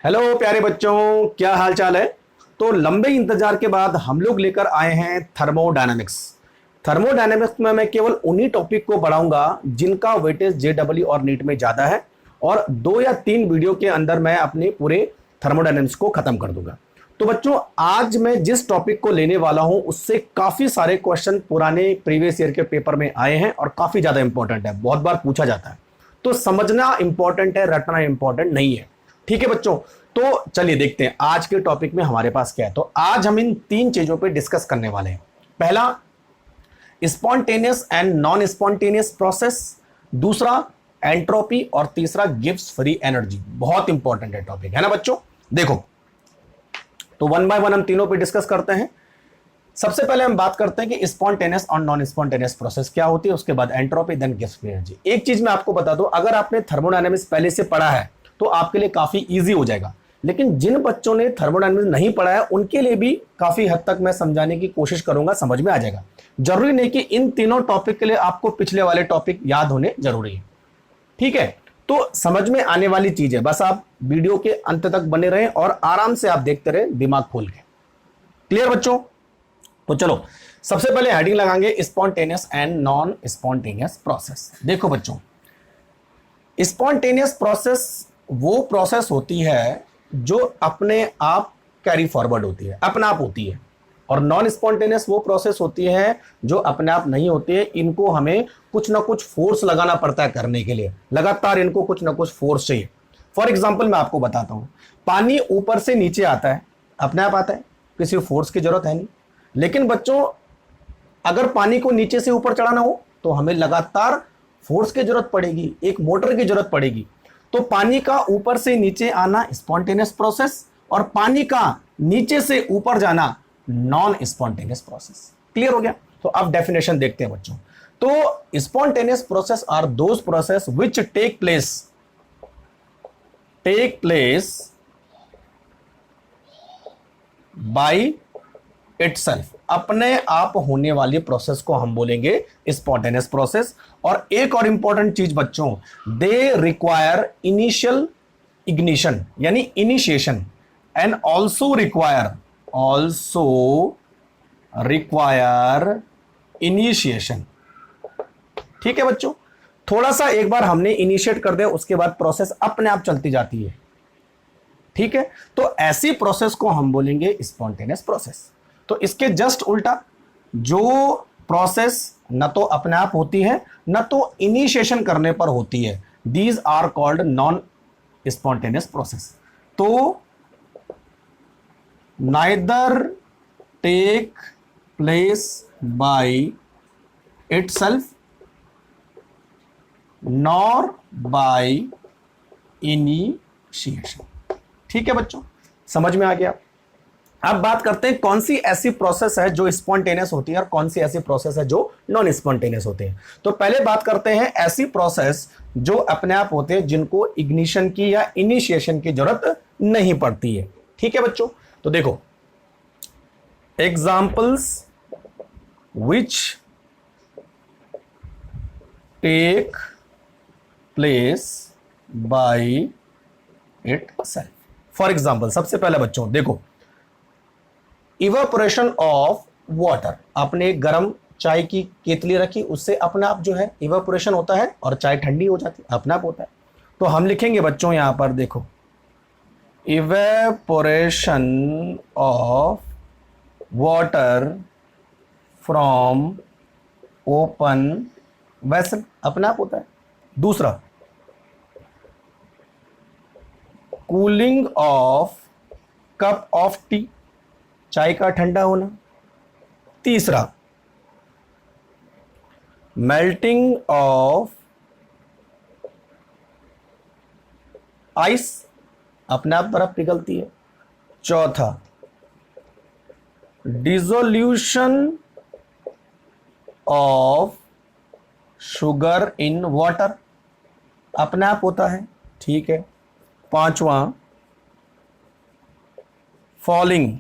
Hello प्यारे बच्चों, क्या हाल चाल है। तो लंबे इंतजार के बाद हम लोग लेकर आए हैं थर्मोडायनेमिक्स। थर्मोडायनेमिक्स में मैं केवल उन्हीं टॉपिक को पढ़ाऊंगा जिनका वेटेज जेडब्ल्यू और नीट में ज्यादा है, और 2 या 3 वीडियो के अंदर मैं अपने पूरे थर्मोडायनेमिक्स को खत्म कर दूंगा। तो बच्चों, आज मैं जिस टॉपिक को लेने वाला हूं उससे काफी सारे क्वेश्चन पुराने प्रीवियस ईयर के पेपर में आए हैं और काफी ज्यादा इंपॉर्टेंट है, बहुत बार पूछा जाता है। तो समझना इंपॉर्टेंट है, रटना इंपॉर्टेंट नहीं है। ठीक है बच्चों, तो चलिए देखते हैं आज के टॉपिक में हमारे पास क्या है। तो आज हम इन 3 चीजों पे डिस्कस करने वाले हैं। पहला, spontaneous and non spontaneous process. दूसरा, एंट्रोपी। और तीसरा, गिव्स फ्री एनर्जी। बहुत इंपॉर्टेंट है टॉपिक, है ना बच्चों। देखो, तो 1 बाय 1 हम तीनों पे डिस्कस करते हैं। सबसे पहले हम बात करते हैं कि स्पॉन्टेनियस और नॉन स्पॉन्टेनियस प्रोसेस क्या होती है, उसके बाद entropy, then gives free energy. एक चीज मैं आपको बता दूं, अगर आपने थर्मोडायनेमिक्स पहले से पढ़ा है तो आपके लिए काफी इजी हो जाएगा, लेकिन जिन बच्चों ने थर्मोडायनेमिक्स नहीं पढ़ा है उनके लिए भी काफी हद तक मैं समझाने की कोशिश करूंगा, समझ में आ जाएगा। जरूरी नहीं कि इन तीनों टॉपिक के लिए आपको पिछले वाले टॉपिक याद होने जरूरी है। ठीक है, तो समझ में आने वाली चीज है, बस आप वीडियो के अंत तक बने रहें और आराम से आप देखते रहें दिमाग खोल के। क्लियर बच्चों? तो चलो, सबसे पहले हेडिंग लगाएंगे spontaneous and non spontaneous process. देखो बच्चों, स्पॉन्टेनियस प्रोसेस वो प्रोसेस होती है जो अपने आप कैरी फॉरवर्ड होती है, अपने आप होती है। और नॉन स्पॉन्टेनियस वो प्रोसेस होती है जो अपने आप नहीं होती है, इनको हमें कुछ ना कुछ फोर्स लगाना पड़ता है करने के लिए, लगातार इनको कुछ ना कुछ फोर्स चाहिए। फॉर एग्जाम्पल मैं आपको बताता हूं, पानी ऊपर से नीचे आता है, अपने आप आता है, किसी फोर्स की जरूरत है नहीं। लेकिन बच्चों, अगर पानी को नीचे से ऊपर चढ़ाना हो तो हमें लगातार फोर्स की जरूरत पड़ेगी, एक मोटर की जरूरत पड़ेगी। तो पानी का ऊपर से नीचे आना स्पॉन्टेनियस प्रोसेस, और पानी का नीचे से ऊपर जाना नॉन स्पॉन्टेनियस प्रोसेस। क्लियर हो गया? तो अब डेफिनेशन देखते हैं बच्चों। तो spontaneous process are those process which take place by itself. अपने आप होने वाली प्रोसेस को हम बोलेंगे स्पॉन्टेनियस प्रोसेस। और एक और इंपॉर्टेंट चीज बच्चों, दे रिक्वायर इनिशियल इग्निशन यानी initiation, and also require initiation. ठीक है बच्चों, थोड़ा सा एक बार हमने इनिशिएट कर दिया, उसके बाद प्रोसेस अपने आप चलती जाती है। ठीक है, तो ऐसी प्रोसेस को हम बोलेंगे स्पॉन्टेनियस प्रोसेस। तो इसके जस्ट उल्टा, जो प्रोसेस न तो अपने आप होती है न तो इनिशिएशन करने पर होती है, these are called non spontaneous process. तो neither take place by itself nor by initiation. ठीक है बच्चों, समझ में आ गया? अब बात करते हैं कौन सी ऐसी प्रोसेस है जो स्पॉन्टेनियस होती है और कौन सी ऐसी प्रोसेस है जो नॉन स्पॉन्टेनियस होती है। तो पहले बात करते हैं ऐसी प्रोसेस जो अपने आप होते हैं, जिनको इग्निशन की या इनिशिएशन की जरूरत नहीं पड़ती है। ठीक है बच्चों, तो देखो, examples which take place by itself. For example, सबसे पहले बच्चों देखो, इवापोरेशन ऑफ वाटर। आपने एक गर्म चाय की केतली रखी, उससे अपने आप जो है इवापोरेशन होता है और चाय ठंडी हो जाती है, अपने आप होता है। तो हम लिखेंगे बच्चों यहां पर, देखो, evaporation of water from open vessel, अपने आप होता है। दूसरा, cooling of cup of T, चाय का ठंडा होना। तीसरा, मेल्टिंग ऑफ आइस, अपने आप बर्फ पिघलती है। चौथा, dissolution of sugar in water, अपने आप होता है। ठीक है। पांचवा, फॉलिंग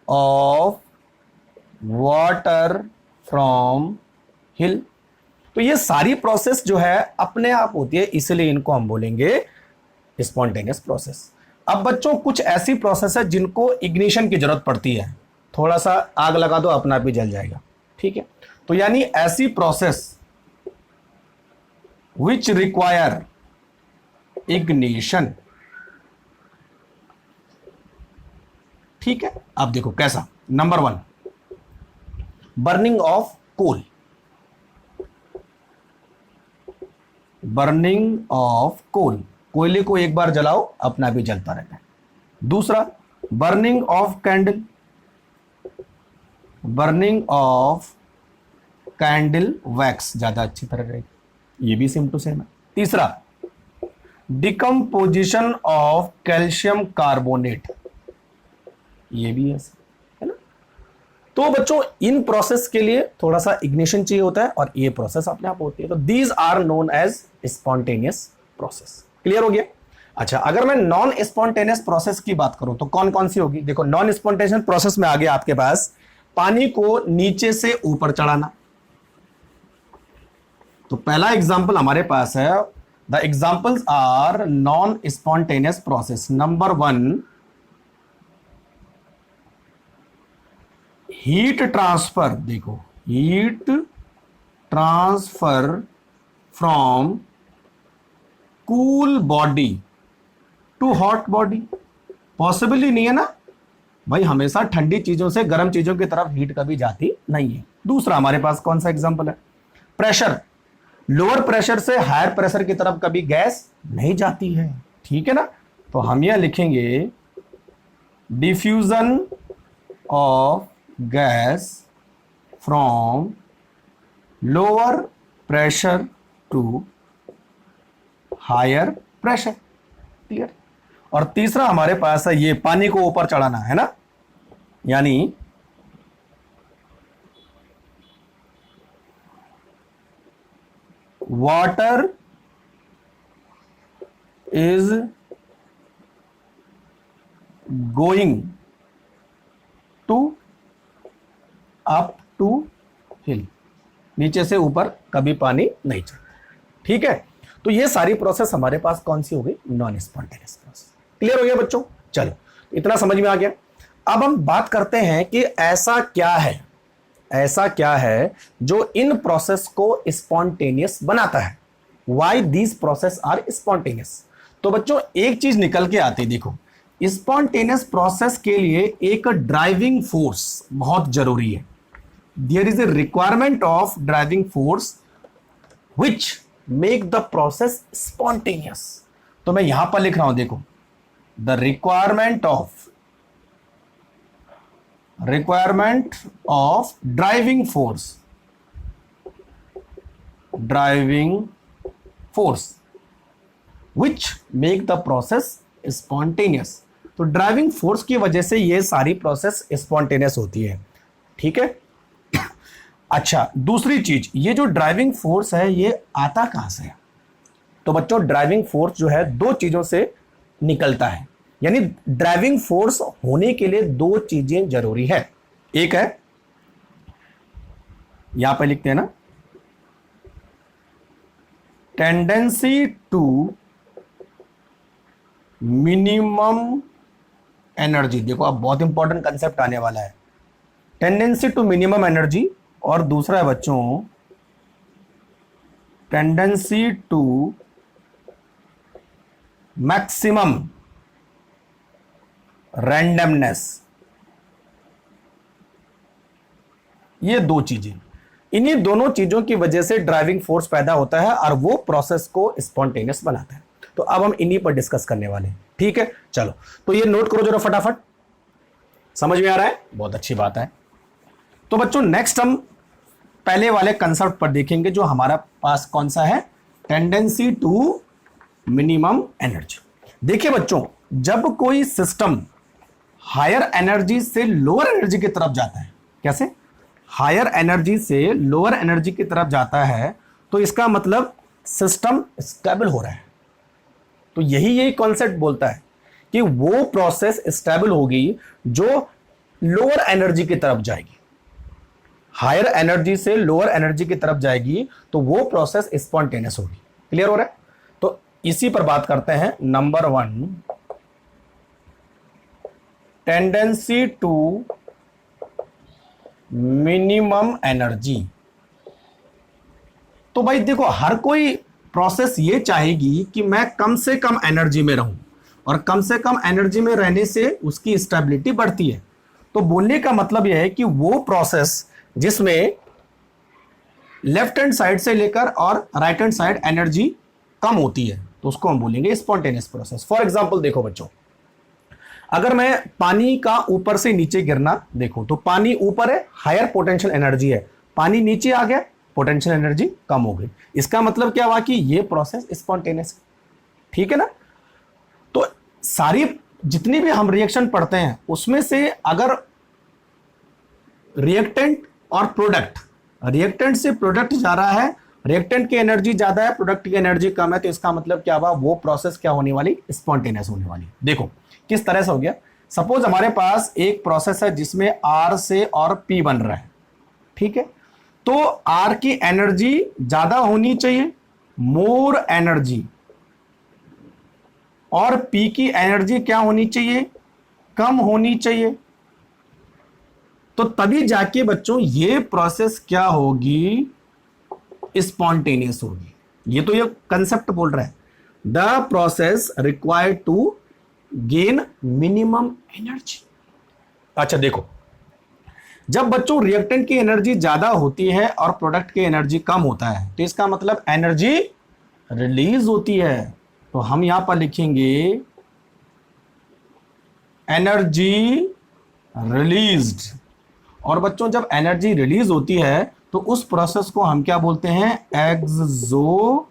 ऑफ वाटर फ्रॉम हिल। तो ये सारी प्रोसेस जो है अपने आप होती है, इसलिए इनको हम बोलेंगे स्पॉन्टेनियस प्रोसेस। अब बच्चों कुछ ऐसी प्रोसेस है जिनको इग्निशन की जरूरत पड़ती है, थोड़ा सा आग लगा दो अपना आप ही जल जाएगा, ठीक है। तो यानी ऐसी प्रोसेस विच रिक्वायर इग्निशन, ठीक है। आप देखो कैसा, number 1 burning of coal, burning of coal, कोयले को एक बार जलाओ अपना भी जलता रहता है। दूसरा burning of candle, burning of candle wax, ज्यादा अच्छी तरह रहेगी, ये भी सेम टू सेम है। तीसरा डिकम्पोजिशन ऑफ कैल्शियम कार्बोनेट, ये भी है ना। तो बच्चों इन प्रोसेस के लिए थोड़ा सा इग्निशन चाहिए होता है और ये प्रोसेस अपने आप होती है। तो these are known as spontaneous process. Clear हो गया। अच्छा, अगर मैं नॉन स्पॉन्टेनियस प्रोसेस की बात करूं तो कौन कौन सी होगी। देखो नॉन स्पॉन्टेनियस प्रोसेस में आ गया आपके पास पानी को नीचे से ऊपर चढ़ाना। तो पहला एग्जांपल हमारे पास है, the examples are non spontaneous process. Number 1 heat transfer, देखो heat transfer from cool body to hot body, possible ही नहीं है ना भाई, हमेशा ठंडी चीजों से गर्म चीजों की तरफ हीट कभी जाती नहीं है। दूसरा हमारे पास कौन सा एग्जांपल है, प्रेशर, लोअर प्रेशर से हायर प्रेशर की तरफ कभी गैस नहीं जाती है, ठीक है ना। तो हम यह लिखेंगे diffusion of gas from lower pressure to higher pressure, clear. और तीसरा हमारे पास है ये पानी को ऊपर चढ़ाना, है ना, यानी water is going to up to hill, नीचे से ऊपर कभी पानी नहीं चढ़ता, ठीक है। तो ये सारी प्रोसेस हमारे पास कौन सी हो गई, नॉन स्पॉन्टेनियस प्रोसेस। क्लियर हो गया बच्चों, चलो इतना समझ में आ गया। अब हम बात करते हैं कि ऐसा क्या है, ऐसा क्या है जो इन प्रोसेस को स्पॉन्टेनियस बनाता है, why these process are spontaneous. तो बच्चों एक चीज निकल के आती है, देखो स्पॉन्टेनियस प्रोसेस के लिए एक ड्राइविंग फोर्स बहुत जरूरी है। There is a requirement of driving force which make the process spontaneous. तो मैं यहां पर लिख रहा हूं, देखो the requirement of driving force which make the process spontaneous. तो ड्राइविंग फोर्स की वजह से ये सारी प्रोसेस स्पॉन्टेनियस होती है, ठीक है। अच्छा, दूसरी चीज, ये जो ड्राइविंग फोर्स है ये आता कहां से है। तो बच्चों ड्राइविंग फोर्स जो है दो चीजों से निकलता है, यानी ड्राइविंग फोर्स होने के लिए दो चीजें जरूरी है। एक है, यहां पे लिखते हैं ना, टेंडेंसी टू मिनिमम एनर्जी। देखो अब बहुत इंपॉर्टेंट कंसेप्ट आने वाला है, टेंडेंसी टू मिनिमम एनर्जी, और दूसरा है बच्चों टेंडेंसी टू मैक्सिमम रैंडमनेस। ये दो चीजें, इन्हीं दोनों चीजों की वजह से ड्राइविंग फोर्स पैदा होता है और वो प्रोसेस को स्पॉन्टेनियस बनाता है। तो अब हम इन्हीं पर डिस्कस करने वाले हैं, ठीक है। चलो तो ये नोट करो जरा फटाफट, समझ में आ रहा है, बहुत अच्छी बात है। तो बच्चों नेक्स्ट हम पहले वाले कंसेप्ट पर देखेंगे जो हमारा पास कौन सा है, टेंडेंसी टू मिनिमम एनर्जी। देखिए बच्चों, जब कोई सिस्टम हायर एनर्जी से लोअर एनर्जी की तरफ जाता है, कैसे, हायर एनर्जी से लोअर एनर्जी की तरफ जाता है, तो इसका मतलब सिस्टम स्टेबल हो रहा है। तो यही कॉन्सेप्ट बोलता है कि वो प्रोसेस स्टेबल होगी जो लोअर एनर्जी की तरफ जाएगी, हायर एनर्जी से लोअर एनर्जी की तरफ जाएगी, तो वो प्रोसेस स्पॉन्टेनियस होगी। क्लियर हो रहा है। तो इसी पर बात करते हैं। Number 1 tendency to minimum energy. तो भाई देखो, हर कोई प्रोसेस ये चाहेगी कि मैं कम से कम एनर्जी में रहूं, और कम से कम एनर्जी में रहने से उसकी स्टेबिलिटी बढ़ती है। तो बोलने का मतलब यह है कि वो प्रोसेस जिसमें लेफ्ट हैंड साइड से लेकर और राइट हैंड साइड एनर्जी कम होती है, तो उसको हम बोलेंगे स्पॉन्टेनियस प्रोसेस। फॉर एग्जांपल देखो बच्चों, अगर मैं पानी का ऊपर से नीचे गिरना देखो, तो पानी ऊपर है, हायर पोटेंशियल एनर्जी है, पानी नीचे आ गया, पोटेंशियल एनर्जी कम हो गई। इसका मतलब क्या हुआ कि ये प्रोसेस स्पॉन्टेनियस है। ठीक है ना। तो सारी जितनी भी हम रिएक्शन पढ़ते हैं उसमें से अगर रिएक्टेंट और प्रोडक्ट, रिएक्टेंट से प्रोडक्ट जा रहा है, रिएक्टेंट की एनर्जी ज्यादा है, प्रोडक्ट की एनर्जी कम है, तो इसका मतलब क्या हुआ, वो प्रोसेस क्या होने वाली, स्पॉन्टेनियस होने वाली। देखो किस तरह से हो गया। सपोज हमारे पास एक प्रोसेस है जिसमें आर से और पी बन रहा है। ठीक है, तो आर की एनर्जी ज्यादा होनी चाहिए, मोर एनर्जी, और पी की एनर्जी क्या होनी चाहिए, कम होनी चाहिए। तो तभी जाके बच्चों ये प्रोसेस क्या होगी, स्पॉन्टेनियस होगी। ये तो ये कंसेप्ट बोल रहा है, the process required to gain minimum energy. अच्छा देखो, जब बच्चों रिएक्टेंट की एनर्जी ज्यादा होती है और प्रोडक्ट की एनर्जी कम होता है, तो इसका मतलब एनर्जी रिलीज होती है। तो हम यहां पर लिखेंगे एनर्जी रिलीज्ड। और बच्चों जब एनर्जी रिलीज होती है तो उस प्रोसेस को हम क्या बोलते हैं, एक्सोथर्मिक।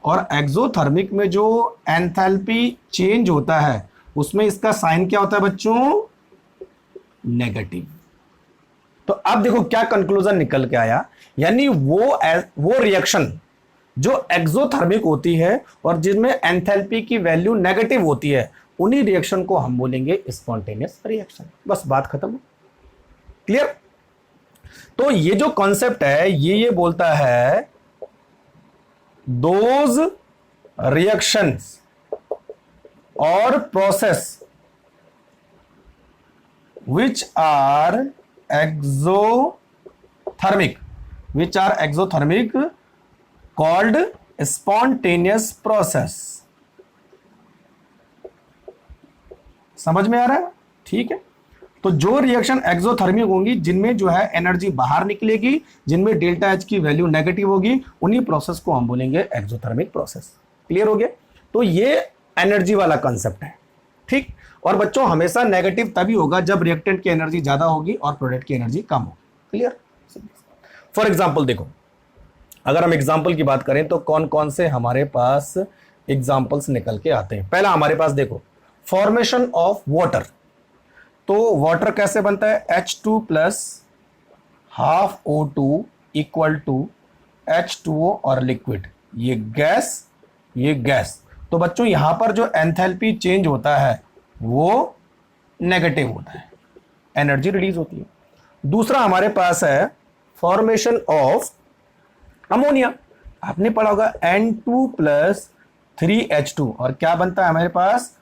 और एक्सोथर्मिक में जो एंथैल्पी चेंज होता है उसमें इसका साइन क्या होता है बच्चों, नेगेटिव। तो अब देखो क्या कंक्लूजन निकल के आया, यानी वो रिएक्शन जो एक्सोथर्मिक होती है और जिसमें एंथैल्पी की वैल्यू नेगेटिव होती है, उन्हीं रिएक्शन को हम बोलेंगे स्पॉन्टेनियस रिएक्शन। बस बात खत्म। क्लियर। तो ये जो कॉन्सेप्ट है ये बोलता है दोज रिएक्शंस और process which are exothermic called spontaneous process। समझ में आ रहा है। ठीक है, तो जो रिएक्शन एक्सोथर्मिक होंगी, जिनमें जो है एनर्जी बाहर निकलेगी, जिनमें डेल्टा एच की वैल्यू नेगेटिव होगी, उन्हीं प्रोसेस को हम बोलेंगे एक्सोथर्मिक प्रोसेस। क्लियर हो गया। तो ये एनर्जी वाला कंसेप्ट है। ठीक। और बच्चों हमेशा नेगेटिव तभी होगा जब रिएक्टेंट की एनर्जी ज्यादा होगी और प्रोडक्ट की एनर्जी कम होगी। क्लियर। फॉर एग्जांपल देखो, अगर हम एग्जांपल की बात करें तो कौन कौन से हमारे पास एग्जांपल्स निकल के आते हैं। पहला हमारे पास देखो, फॉर्मेशन ऑफ वाटर। तो वाटर कैसे बनता है, H2 plus half O2 equal to H2O और लिक्विड, ये गैस, ये गैस। तो बच्चों यहां पर जो एंथैल्पी चेंज होता है वो नेगेटिव होता है, एनर्जी रिलीज होती है। दूसरा हमारे पास है फॉर्मेशन ऑफ अमोनिया। आपने पढ़ा होगा N2 प्लस 3H2, और क्या बनता है हमारे पास,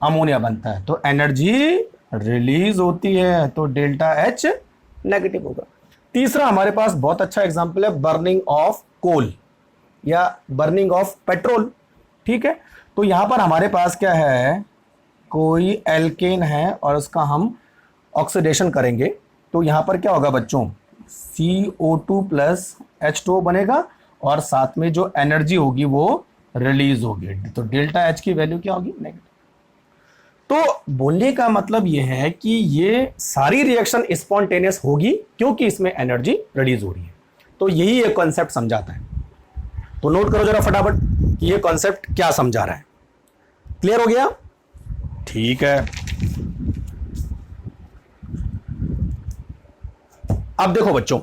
अमोनिया बनता है। तो एनर्जी रिलीज होती है, तो डेल्टा H नेगेटिव होगा। तीसरा हमारे पास बहुत अच्छा एग्जांपल है बर्निंग ऑफ कोल या बर्निंग ऑफ पेट्रोल। ठीक है, तो यहां पर हमारे पास क्या है, कोई एल्केन है और उसका हम ऑक्सीडेशन करेंगे, तो यहां पर क्या होगा बच्चों, CO2 प्लस H2O बनेगा, और साथ में जो एनर्जी होगी वो रिलीज होगी। तो डेल्टा H की वैल्यू क्या होगी, नेगेटिव। तो बोलने का मतलब ये है कि ये सारी रिएक्शन स्पॉन्टेनियस होगी क्योंकि इसमें एनर्जी रिलीज हो रही है। तो यही एक कॉन्सेप्ट समझाता है। तो नोट करो जरा फटाफट कि ये कॉन्सेप्ट क्या समझा रहा है। क्लियर हो गया। ठीक है, अब देखो बच्चों,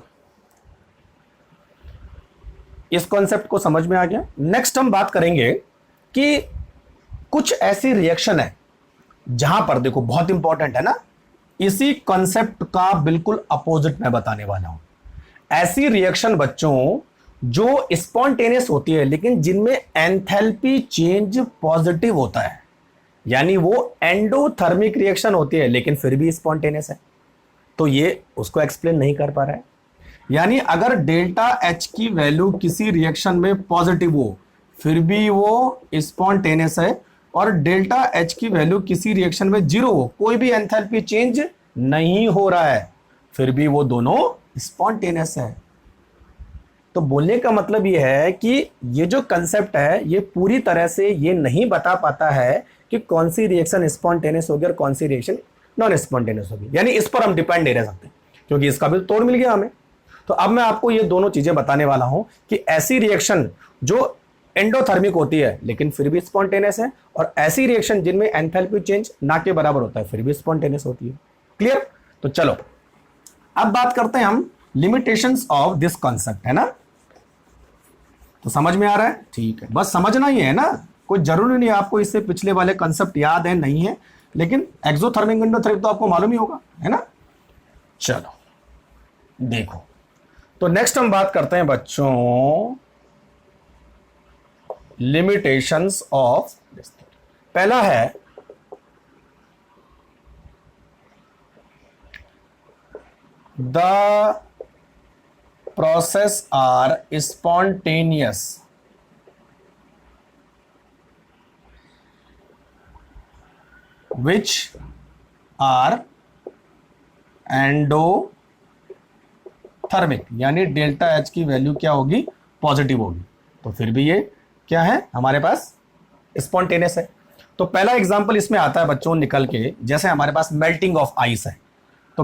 इस कॉन्सेप्ट को समझ में आ गया। नेक्स्ट हम बात करेंगे कि कुछ ऐसी रिएक्शन है जहां पर देखो बहुत इंपॉर्टेंट है ना, इसी कॉन्सेप्ट का बिल्कुल अपोजिट मैं बताने वाला हूं। ऐसी रिएक्शन बच्चों जो स्पॉन्टेनियस होती है लेकिन जिनमें एंथैल्पी चेंज पॉजिटिव होता है, यानी वो एंडोथर्मिक रिएक्शन होती है लेकिन फिर भी स्पॉन्टेनियस है, तो ये उसको एक्सप्लेन नहीं कर पा रहा है। यानी अगर डेल्टा एच की वैल्यू किसी रिएक्शन में पॉजिटिव हो फिर भी वो स्पॉन्टेनियस है, और डेल्टा एच की वैल्यू किसी रिएक्शन में जीरो हो, कोई भी एंथैल्पी चेंज नहीं हो रहा है, फिर भी वो दोनों स्पॉन्टेनियस है। तो बोलने का मतलब ये है कि ये जो कंसेप्ट है ये पूरी तरह से ये नहीं बता पाता है कि कौन सी रिएक्शन स्पॉन्टेनियस होगी और कौन सी रिएक्शन नॉन स्पॉन्टेनियस होगी। यानी इस पर हम डिपेंड नहीं रह सकते क्योंकि इसका भी तोड़ मिल गया हमें। तो अब मैं आपको ये दोनों चीजें बताने वाला हूं कि ऐसी रिएक्शन जो एंडोथर्मिक होती है लेकिन फिर भी स्पॉन्टेनियस है, और ऐसी रिएक्शन जिनमें एंथैल्पी चेंज ना के बराबर होता है फिर भी स्पॉन्टेनियस होती है। क्लियर? तो चलो अब बात करते हैं हम लिमिटेशंस ऑफ दिस कॉन्सेप्ट, है ना। तो समझ में आ रहा है? ठीक है, बस समझना ही है ना, कोई जरूरी नहीं आपको इससे पिछले वाले कंसेप्ट याद है नहीं है, लेकिन एक्सोथर्मिक एंडोथर्मिक तो आपको मालूम ही होगा, है ना। चलो देखो, तो नेक्स्ट हम बात करते हैं बच्चों लिमिटेशंस ऑफ। पहला है the process are spontaneous which are endothermic, यानी डेल्टा एच की वैल्यू क्या होगी? पॉजिटिव होगी, तो फिर भी ये क्या है हमारे पास? स्पॉन्टेनियस है। तो पहला एग्जांपल इसमें आता है बच्चों निकल के, जैसे हमारे पास मेल्टिंग ऑफ आइस है, तो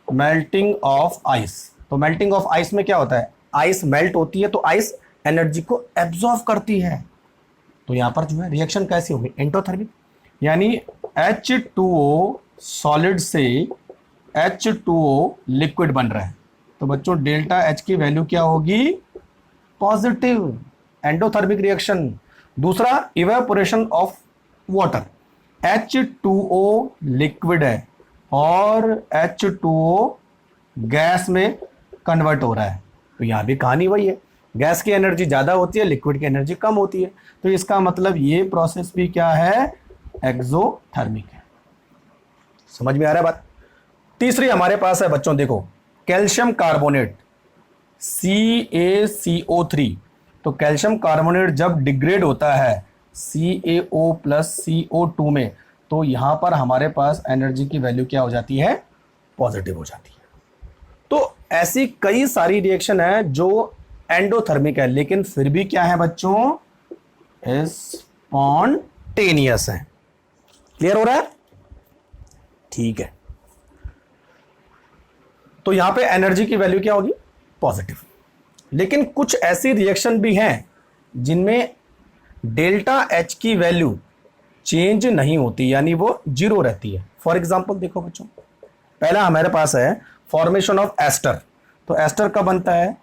मेल्टिंग ऑफ आइस, तो मेल्टिंग ऑफ आइस में क्या होता है? आइस मेल्ट होती है तो आइस एनर्जी को एब्जॉर्ब करती है, तो यहां पर जो है रिएक्शन कैसी होगी? एंडोथर्मिक, यानी H2O सॉलिड से H2O लिक्विड बन रहा है, तो बच्चों डेल्टा एच की वैल्यू क्या होगी? Positive, endothermic reaction. दूसरा evaporation of water, H2O liquid है और H2O गैस में कन्वर्ट हो रहा है, तो यहां भी कहानी वही है, गैस की एनर्जी ज्यादा होती है, लिक्विड की एनर्जी कम होती है, तो इसका मतलब ये प्रोसेस भी क्या है? एक्सोथर्मिक है। समझ में आ रहा है बात? तीसरी हमारे पास है बच्चों, देखो कैल्शियम कार्बोनेट CaCO3, तो कैल्शियम कार्बोनेट जब डिग्रेड होता है CaO प्लस CO2 में, तो यहां पर हमारे पास एनर्जी की वैल्यू क्या हो जाती है? पॉजिटिव हो जाती है। तो ऐसी कई सारी रिएक्शन है जो एंडोथर्मिक है लेकिन फिर भी क्या है बच्चों? स्पॉन्टेनियस है। क्लियर हो रहा है? ठीक है, तो यहां पे एनर्जी की वैल्यू क्या होगी? पॉजिटिव। लेकिन कुछ ऐसी रिएक्शन भी हैं जिनमें डेल्टा एच की वैल्यू चेंज नहीं होती, यानी वो जीरो रहती है। फॉर एग्जाम्पल देखो बच्चों, पहला हमारे पास है फॉर्मेशन ऑफ एस्टर, तो एस्टर कब बनता है?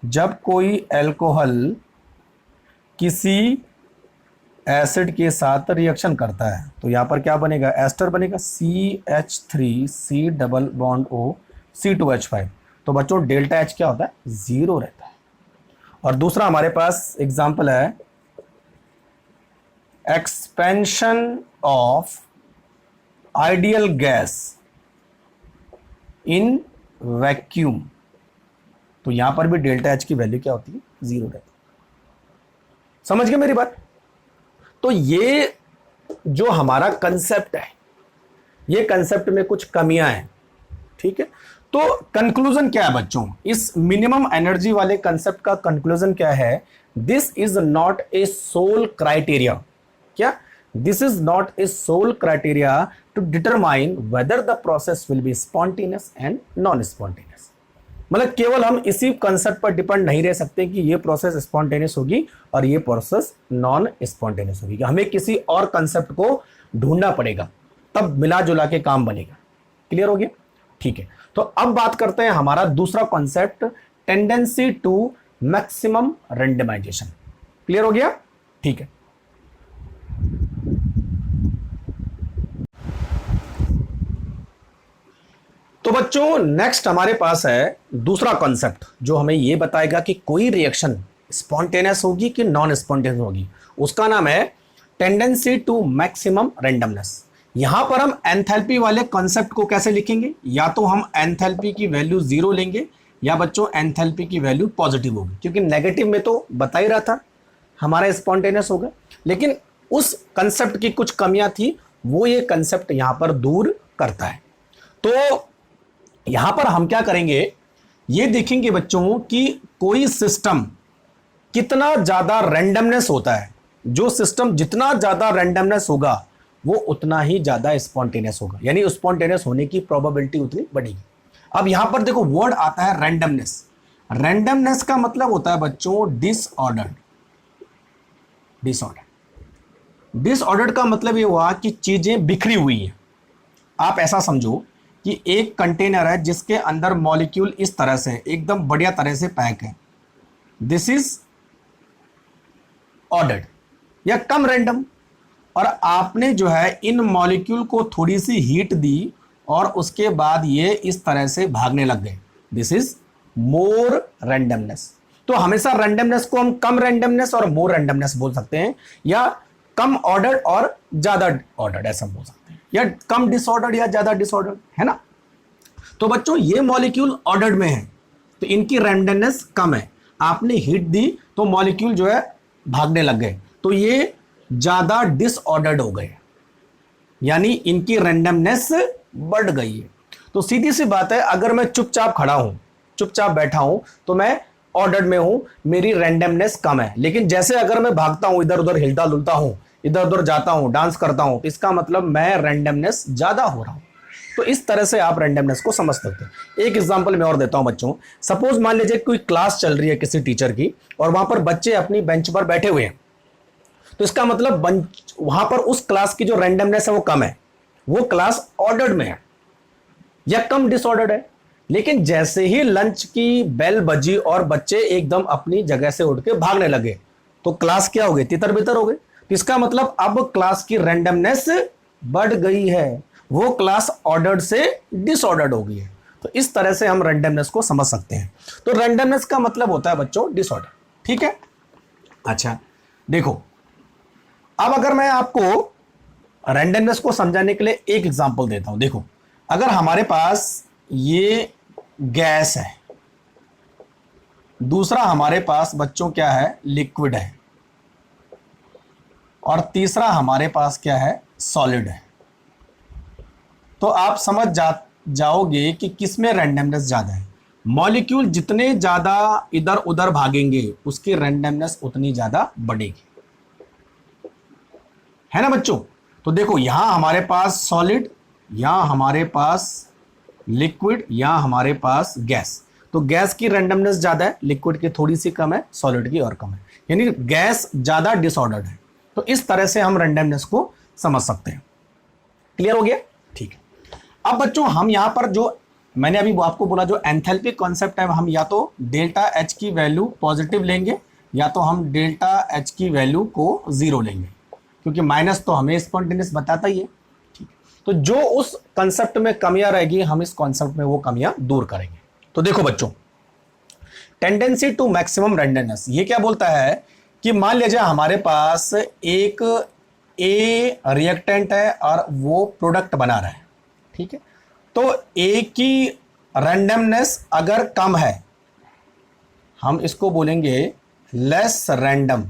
जब कोई अल्कोहल किसी एसिड के साथ रिएक्शन करता है, तो यहां पर क्या बनेगा? एस्टर बनेगा CH3C double bond O C2H5, तो बच्चों डेल्टा एच क्या होता है? जीरो रहता है। और दूसरा हमारे पास एग्जाम्पल है expansion of ideal gas in vacuum, तो यहां पर भी डेल्टा एच की वैल्यू क्या होती है? जीरो रहती है। समझ गए मेरी बात? तो ये जो हमारा कंसेप्ट है, ये कंसेप्ट में कुछ कमियां हैं, ठीक है। तो कंक्लूजन क्या है बच्चों? इस मिनिमम एनर्जी वाले कंसेप्ट का कंक्लूजन क्या है? This is not a sole criteria. क्या? This is not a sole criteria to determine whether the process will be spontaneous and non spontaneous. मतलब केवल हम इसी कंसेप्ट पर डिपेंड नहीं रह सकते कि ये प्रोसेस स्पॉन्टेनियस होगी और ये प्रोसेस नॉन स्पॉन्टेनियस होगी, हमें किसी और कंसेप्ट को ढूंढना पड़ेगा, तब मिला जुला के काम बनेगा। क्लियर हो गया? ठीक है, तो अब बात करते हैं हमारा दूसरा concept, tendency to maximum randomization. Clear हो गया? ठीक है, तो बच्चों नेक्स्ट हमारे पास है दूसरा कॉन्सेप्ट जो हमें यह बताएगा कि कोई रिएक्शन स्पॉन्टेनियस होगी कि नॉन स्पॉन्टेनियस होगी, उसका नाम है टेंडेंसी टू मैक्सिमम रैंडमनेस। यहां पर हम एंथैल्पी वाले कॉन्सेप्ट को कैसे लिखेंगे, या तो हम एंथैल्पी की वैल्यू 0 लेंगे या बच्चों एंथैल्पी की वैल्यू पॉजिटिव होगी, क्योंकि नेगेटिव में तो बता ही रहा था हमारा स्पॉन्टेनियस होगा, लेकिन उस कंसेप्ट की कुछ कमियां थी, वो ये कंसेप्ट यहां पर दूर करता है। तो यहां पर हम क्या करेंगे, ये देखेंगे बच्चों कि कोई सिस्टम कितना ज्यादा रैंडमनेस होता है। जो सिस्टम जितना ज्यादा रैंडमनेस होगा वो उतना ही ज्यादा स्पॉन्टेनियस होगा, यानी स्पॉन्टेनियस होने की प्रोबेबिलिटी उतनी बढ़ेगी। अब यहां पर देखो वर्ड आता है रैंडमनेस। रैंडमनेस का मतलब होता है बच्चों डिसऑर्डर्ड। डिसऑर्डर्ड का मतलब ये हुआ कि चीजें बिखरी हुई हैं। आप ऐसा समझो कि एक कंटेनर है जिसके अंदर मॉलिक्यूल इस तरह से एकदम बढ़िया तरह से पैक है, दिस इज ऑर्डर्ड या कम रैंडम। और आपने जो है इन मॉलिक्यूल को थोड़ी सी हीट दी और उसके बाद ये इस तरह से भागने लग गए, दिस इज मोर रैंडमनेस। तो हमेशा रैंडमनेस को हम कम रैंडमनेस और मोर रैंडमनेस बोल सकते हैं, या कम ऑर्डर्ड और ज्यादा ऑर्डर्ड ऐसा बोल सकते हैं, या कम डिसऑर्डर्ड या ज्यादा डिसऑर्डर्ड, है ना। तो बच्चों ये मॉलिक्यूल ऑर्डर्ड में है तो इनकी रैंडमनेस कम है, आपने हीट दी तो मॉलिक्यूल जो है भागने लग गए, तो ये ज्यादा डिसऑर्डर्ड हो गए, यानी इनकी रैंडमनेस बढ़ गई है। तो सीधी सी बात है, अगर मैं चुपचाप खड़ा हूं, चुपचाप बैठा हूं, तो मैं ऑर्डर्ड में हूं, मेरी रैंडमनेस कम है। लेकिन जैसे अगर मैं भागता हूं, इधर उधर हिलता डुलता हूं, इधर उधर जाता हूं, डांस करता हूं, तो इसका मतलब मैं रैंडमनेस ज्यादा हो रहा हूं। तो इस तरह से आप रैंडमनेस को समझ सकते हैं। एक एग्जांपल मैं और देता हूं बच्चों। सपोज मान लीजिए कोई क्लास चल रही है किसी टीचर की, और वहां पर बच्चे अपनी बेंच पर बैठे हुए हैं, तो इसका मतलब वहां पर उस क्लास की जो रैंडमनेस है वो कम है, वो क्लास ऑर्डर्ड में है या कम डिसऑर्डर्ड है। लेकिन जैसे ही लंच की बेल बजी और बच्चे एकदम अपनी जगह से उठ के भागने लगे, तो क्लास क्या हो गई, तितर बितर हो गई। तो इसका मतलब अब क्लास की रैंडमनेस बढ़ गई है, वो क्लास ऑर्डर्ड से डिसऑर्डर्ड हो गई है। तो इस तरह से हम रैंडमनेस को समझ सकते हैं। तो रैंडमनेस का मतलब होता है बच्चों डिसऑर्डर, ठीक है। अच्छा देखो, अब अगर मैं आपको रैंडमनेस को समझाने के लिए एक एग्जांपल देता हूं। देखो, अगर हमारे पास ये गैस है, दूसरा हमारे पास बच्चों क्या है, लिक्विड है, और तीसरा हमारे पास क्या है, सॉलिड है, तो आप समझ जाओगे कि किसमें रैंडमनेस ज्यादा है। मॉलिक्यूल जितने ज्यादा इधर उधर भागेंगे उसकी रैंडमनेस उतनी ज्यादा बढ़ेगी, है ना बच्चों। तो देखो, यहां हमारे पास सॉलिड, यहां हमारे पास लिक्विड, यहां हमारे पास गैस। तो गैस की रैंडमनेस ज्यादा है, लिक्विड की थोड़ी सी कम है, सॉलिड की और कम है, यानी गैस ज्यादा डिसऑर्डर्ड है। तो इस तरह से हम रैंडमनेस को समझ सकते हैं। क्लियर हो गया, ठीक है। अब बच्चों हम यहां पर जो मैंने अभी आपको बोला, जो एंथैल्पी कॉन्सेप्ट है, हम या तो डेल्टा एच की वैल्यू पॉजिटिव लेंगे या तो हम डेल्टा एच की वैल्यू को 0 लेंगे, क्योंकि माइनस तो हमें स्पॉन्टेनियस बताता ही है, ठीक। तो जो उस कंसेप्ट में कमियां रहेगी, हम इस कॉन्सेप्ट में वो कमियां दूर करेंगे। तो देखो बच्चों, टेंडेंसी टू मैक्सिमम रैंडमनेस ये क्या बोलता है कि मान लीजिए हमारे पास एक ए रिएक्टेंट है और वो प्रोडक्ट बना रहा है, ठीक है। तो ए की रैंडमनेस अगर कम है, हम इसको बोलेंगे लेस रैंडम,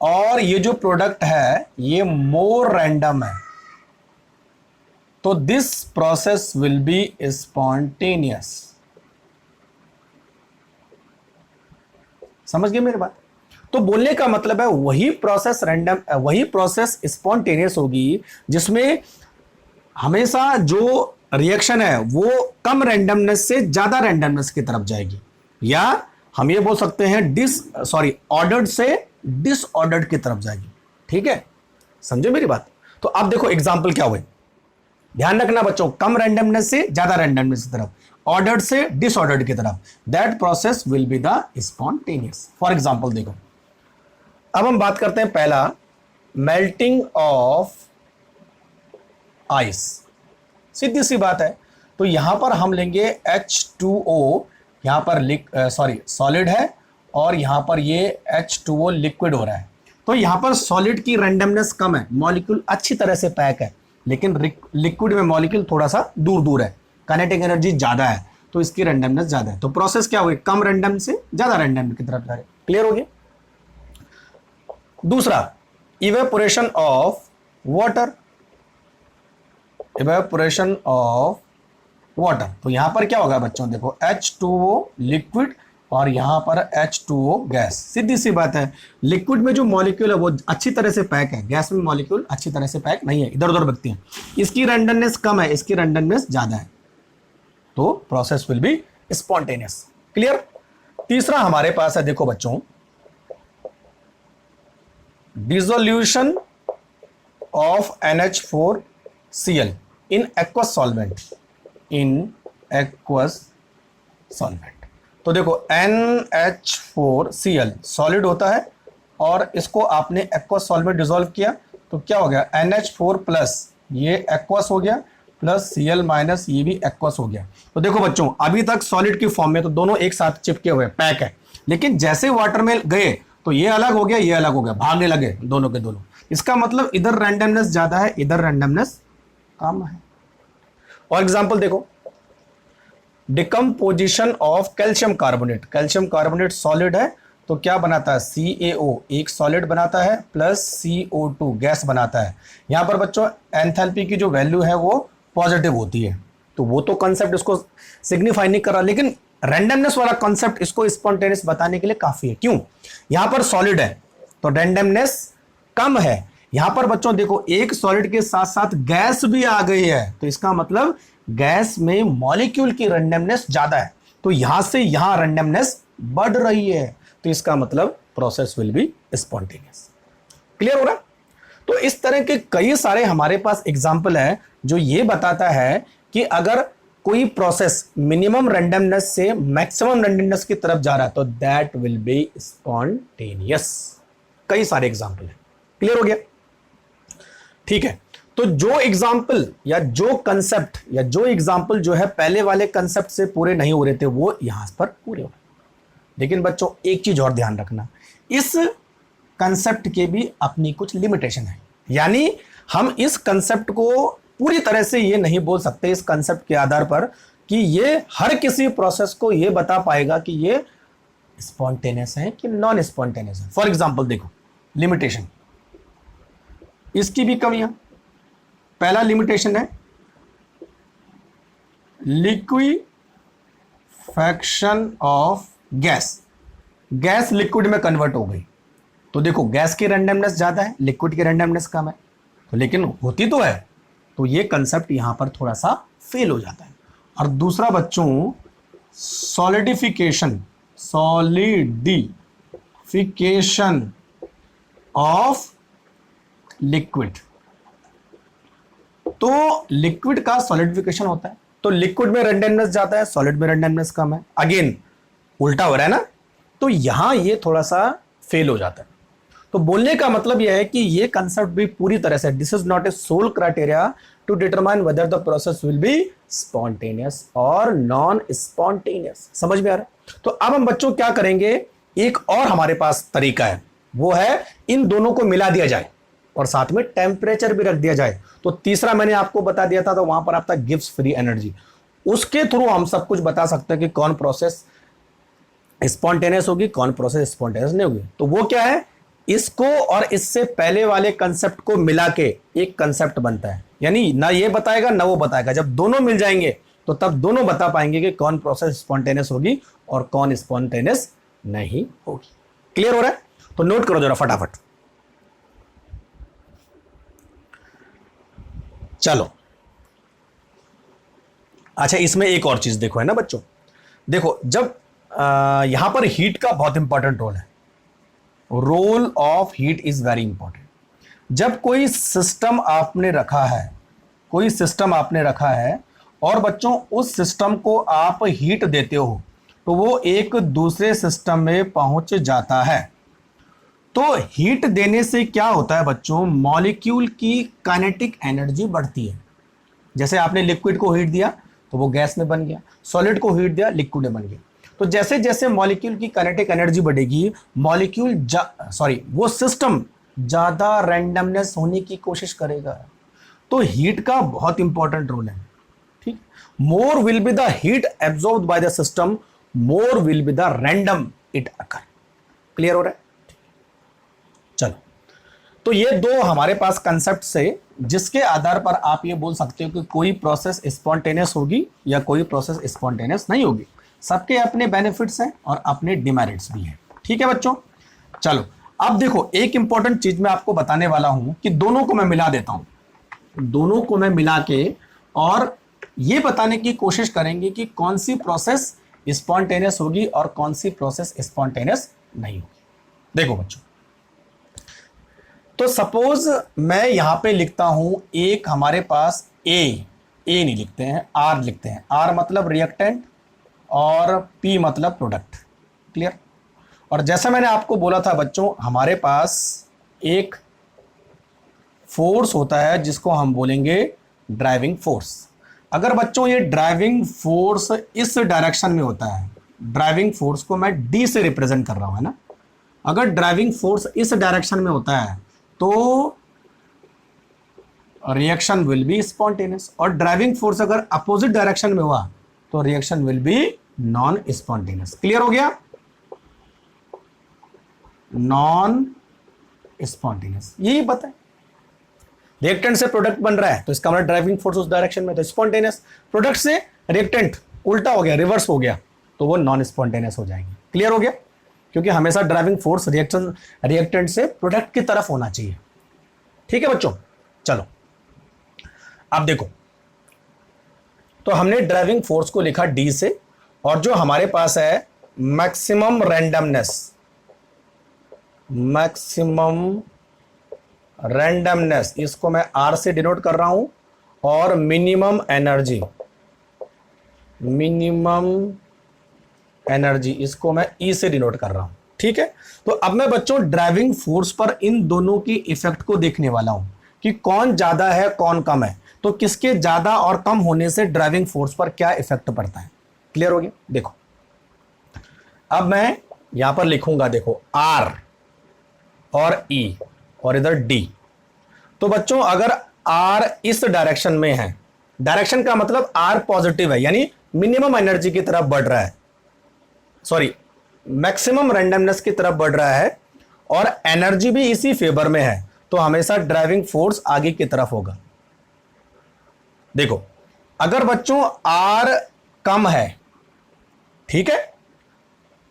और ये जो प्रोडक्ट है ये मोर रैंडम है, तो this process will be spontaneous. समझ गए मेरी बात। तो बोलने का मतलब है वही प्रोसेस रैंडम, वही प्रोसेस स्पॉन्टेनियस होगी जिसमें हमेशा जो रिएक्शन है वो कम रैंडमनेस से ज्यादा रैंडमनेस की तरफ जाएगी, या हम ये बोल सकते हैं ऑर्डर्ड से डिसऑर्डर्ड की तरफ जाएगी, ठीक है। समझे मेरी बात। तो अब देखो एग्जांपल क्या हुए, ध्यान रखना बच्चों, कम रैंडमनेस से ज्यादा रैंडमनेस की तरफ, ऑर्डर्ड से डिसऑर्डर्ड की तरफ, that process will be the spontaneous. For example देखो, अब हम बात करते हैं पहला, मेल्टिंग ऑफ आइस। सीधी सी बात है। तो यहां पर हम लेंगे H2O, यहां पर सॉलिड है और यहां पर ये H2O लिक्विड हो रहा है। तो यहां पर सॉलिड की रैंडमनेस कम है, मॉलिक्यूल अच्छी तरह से पैक है, लेकिन लिक्विड में मॉलिक्यूल थोड़ा सा दूर दूर है, काइनेटिक एनर्जी ज्यादा है, तो इसकी रैंडमनेस ज्यादा है। तो प्रोसेस क्या हुई, कम रैंडम से ज्यादा रैंडम की तरफ जा रहे। क्लियर हो गया। दूसरा, evaporation of water, evaporation of water. तो यहां पर क्या होगा बच्चों, देखो H2O लिक्विड और यहां पर H2O गैस। सीधी सी बात है, लिक्विड में जो मॉलिक्यूल है वो अच्छी तरह से पैक है, गैस में मॉलिक्यूल अच्छी तरह से पैक नहीं है, इधर उधर बकती हैं। इसकी रैंडमनेस कम है, इसकी रैंडमनेस ज्यादा है, तो process will be spontaneous. Clear. तीसरा हमारे पास है, देखो बच्चों, dissolution of NH4Cl in aqueous solvent, in aqueous solvent. तो देखो NH4Cl सॉलिड होता है और इसको आपने एक्वस सॉल्वेंट डिसॉल्व किया, तो क्या हो गया, NH4 प्लस ये एक्वस हो गया, प्लस Cl माइनस ये भी एक्वस हो गया। तो देखो बच्चों, अभी तक सॉलिड की फॉर्म में तो दोनों एक साथ चिपके हुए पैक है, लेकिन जैसे वाटर में गए तो ये अलग हो गया, ये अलग हो गया, भागने लगे दोनों के दोनों। इसका मतलब इधर रैंडमनेस ज्यादा है, इधर रैंडमनेस कम है। और एग्जांपल देखो, decomposition of calcium carbonate. Calcium carbonate solid है, तो क्या बनाता है, CaO एक सॉलिड बनाता है, प्लस CO2 गैस बनाता है। यहां पर बच्चों एंथैल्पी की जो वैल्यू है वो पॉजिटिव होती है, तो वो तो कंसेप्ट इसको सिग्निफाई नहीं कर रहा, लेकिन रैंडमनेस वाला कंसेप्ट इसको स्पॉन्टेनियस बताने के लिए काफी है। क्यों, यहां पर सॉलिड है तो रैंडमनेस कम है। यहां पर बच्चों देखो, एक सॉलिड के साथ साथ गैस भी आ गई है, तो इसका मतलब गैस में मॉलिक्यूल की रैंडमनेस ज्यादा है, तो यहां से यहां रैंडमनेस बढ़ रही है, तो इसका मतलब process will be spontaneous. Clear हो रहा। तो इस तरह के कई सारे हमारे पास एग्जाम्पल है जो ये बताता है कि अगर कोई प्रोसेस मिनिमम रैंडमनेस से मैक्सिमम रैंडमनेस की तरफ जा रहा है तो दैट विल बी स्पॉन्टेनियस। कई सारे एग्जाम्पल है। क्लियर हो गया। ठीक है, तो जो एग्जाम्पल या जो कंसेप्ट या जो एग्जाम्पल जो है पहले वाले कंसेप्ट से पूरे नहीं हो रहे थे वो यहां पर पूरे हो रहे। लेकिन बच्चों एक चीज और ध्यान रखना, इस कंसेप्ट के भी अपनी कुछ लिमिटेशन है, यानी हम इस कंसेप्ट को पूरी तरह से ये नहीं बोल सकते इस कंसेप्ट के आधार पर कि ये हर किसी प्रोसेस को ये बता पाएगा कि ये स्पॉन्टेनियस है कि नॉन स्पॉन्टेनियस है। फॉर एग्जाम्पल देखो, लिमिटेशन, इसकी भी कमियां। पहला लिमिटेशन है liquefaction of gas. Gas liquid में कन्वर्ट हो गई, तो देखो गैस की रैंडमनेस ज्यादा है, लिक्विड की रैंडमनेस कम है, तो लेकिन होती तो है, तो ये कंसेप्ट यहां पर थोड़ा सा फेल हो जाता है। और दूसरा बच्चों, सॉलिडिफिकेशन, सॉलिडिफिकेशन ऑफ लिक्विड। तो लिक्विड का सॉलिडिफिकेशन होता है, तो लिक्विड में रैंडमनेस ज्यादा है, सॉलिड में रैंडमनेस कम है। अगेन उल्टा हो रहा है ना, तो यहां ये थोड़ा सा फेल हो जाता है। तो बोलने का मतलब यह है कि ये कंसेप्ट भी पूरी तरह से, this is not a sole criteria to determine whether the process will be spontaneous और नॉन स्पॉन्टेनियस। समझ में आ रहा है। तो अब हम बच्चों क्या करेंगे, एक और हमारे पास तरीका है, वो है इन दोनों को मिला दिया जाए और साथ में टेम्परेचर भी रख दिया जाए। तो तीसरा मैंने आपको बता दिया था, तो वहां पर आपका गिव्स फ्री एनर्जी, उसके थ्रू हम सब कुछ बता सकते हैं कि कौन प्रोसेस स्पॉन्टेनियस होगी, कौन प्रोसेस स्पॉन्टेनियस नहीं होगी। तो वो क्या है, इसको और इससे पहले वाले कंसेप्ट को मिला के एक कंसेप्ट बनता है, यानी ना ये बताएगा ना वो बताएगा। जब दोनों मिल जाएंगे तो तब दोनों बता पाएंगे कि कौन प्रोसेस स्पॉन्टेनियस होगी और कौन स्पॉन्टेनियस नहीं होगी। क्लियर हो रहा है। तो नोट करो जरा फटाफट। चलो अच्छा, इसमें एक और चीज देखो है ना बच्चों, देखो जब यहां पर हीट का बहुत इंपॉर्टेंट रोल है, role of heat is very important. जब कोई सिस्टम आपने रखा है, कोई सिस्टम आपने रखा है और बच्चों उस सिस्टम को आप हीट देते हो तो वो एक दूसरे सिस्टम में पहुंच जाता है। तो हीट देने से क्या होता है बच्चों, मॉलिक्यूल की काइनेटिक एनर्जी बढ़ती है। जैसे आपने लिक्विड को हीट दिया तो वो गैस में बन गया, सॉलिड को हीट दिया लिक्विड में बन गया। तो जैसे जैसे मॉलिक्यूल की काइनेटिक एनर्जी बढ़ेगी, वो सिस्टम ज्यादा रैंडमनेस होने की कोशिश करेगा। तो हीट का बहुत इंपॉर्टेंट रोल है, ठीक। More will be the heat absorbed by the system, more will be the random it occur. Clear हो रहा है? चलो, तो ये दो हमारे पास कंसेप्ट से, जिसके आधार पर आप ये बोल सकते हो कि कोई प्रोसेस स्पॉन्टेनियस होगी या कोई प्रोसेस स्पॉन्टेनियस नहीं होगी। सबके अपने बेनिफिट्स हैं और अपने डिमेरिट्स भी हैं, ठीक है बच्चों। चलो, अब देखो, एक इंपॉर्टेंट चीज मैं आपको बताने वाला हूं कि दोनों को मैं मिला देता हूं। दोनों को मैं मिला के और ये बताने की कोशिश करेंगे कि कौन सी प्रोसेस स्पॉन्टेनियस होगी और कौन सी प्रोसेस स्पॉन्टेनियस नहीं होगी। देखो बच्चों, तो सपोज मैं यहां पे लिखता हूं, एक हमारे पास ए नहीं लिखते हैं, आर लिखते हैं। आर मतलब रिएक्टेंट और पी मतलब प्रोडक्ट। क्लियर? और जैसा मैंने आपको बोला था बच्चों, हमारे पास एक फोर्स होता है जिसको हम बोलेंगे ड्राइविंग फोर्स। अगर बच्चों ये ड्राइविंग फोर्स इस डायरेक्शन में होता है, ड्राइविंग फोर्स को मैं डी से रिप्रेजेंट कर रहा हूं, है ना। अगर ड्राइविंग फोर्स इस डायरेक्शन में होता है तो रिएक्शन विल बी स्पॉन्टेनियस, और ड्राइविंग फोर्स अगर अपोजिट डायरेक्शन में हुआ तो reaction will be non spontaneous. Clear हो गया? नॉन स्पॉन्टेनियस, यही बताए। रिएक्टेंट से प्रोडक्ट बन रहा है तो इसका मतलब ड्राइविंग फोर्स उस डायरेक्शन में, तो स्पॉन्टेनियस। प्रोडक्ट से रिएक्टेंट उल्टा हो गया, रिवर्स हो गया, तो वो नॉन स्पॉन्टेनियस हो जाएंगे। क्लियर हो गया? क्योंकि हमेशा ड्राइविंग फोर्स रिएक्टेंट से प्रोडक्ट की तरफ होना चाहिए। ठीक है बच्चों? चलो, अब देखो, तो हमने ड्राइविंग फोर्स को लिखा डी से, और जो हमारे पास है मैक्सिमम रैंडमनेस, इसको मैं आर से डिनोट कर रहा हूं, और मिनिमम एनर्जी इसको मैं ई से डिनोट कर रहा हूं। ठीक है? तो अब मैं बच्चों ड्राइविंग फोर्स पर इन दोनों की इफेक्ट को देखने वाला हूं कि कौन ज्यादा है कौन कम है, तो किसके ज्यादा और कम होने से ड्राइविंग फोर्स पर क्या इफेक्ट पड़ता है। क्लियर हो गया? देखो, अब मैं यहां पर लिखूंगा, देखो आर और ई और इधर डी। तो बच्चों अगर आर इस डायरेक्शन में है, डायरेक्शन का मतलब आर पॉजिटिव है, यानी मिनिमम एनर्जी की तरफ बढ़ रहा है, सॉरी मैक्सिमम रैंडमनेस की तरफ बढ़ रहा है, और एनर्जी भी इसी फेवर में है, तो हमेशा ड्राइविंग फोर्स आगे की तरफ होगा। देखो, अगर बच्चों आर कम है, ठीक है,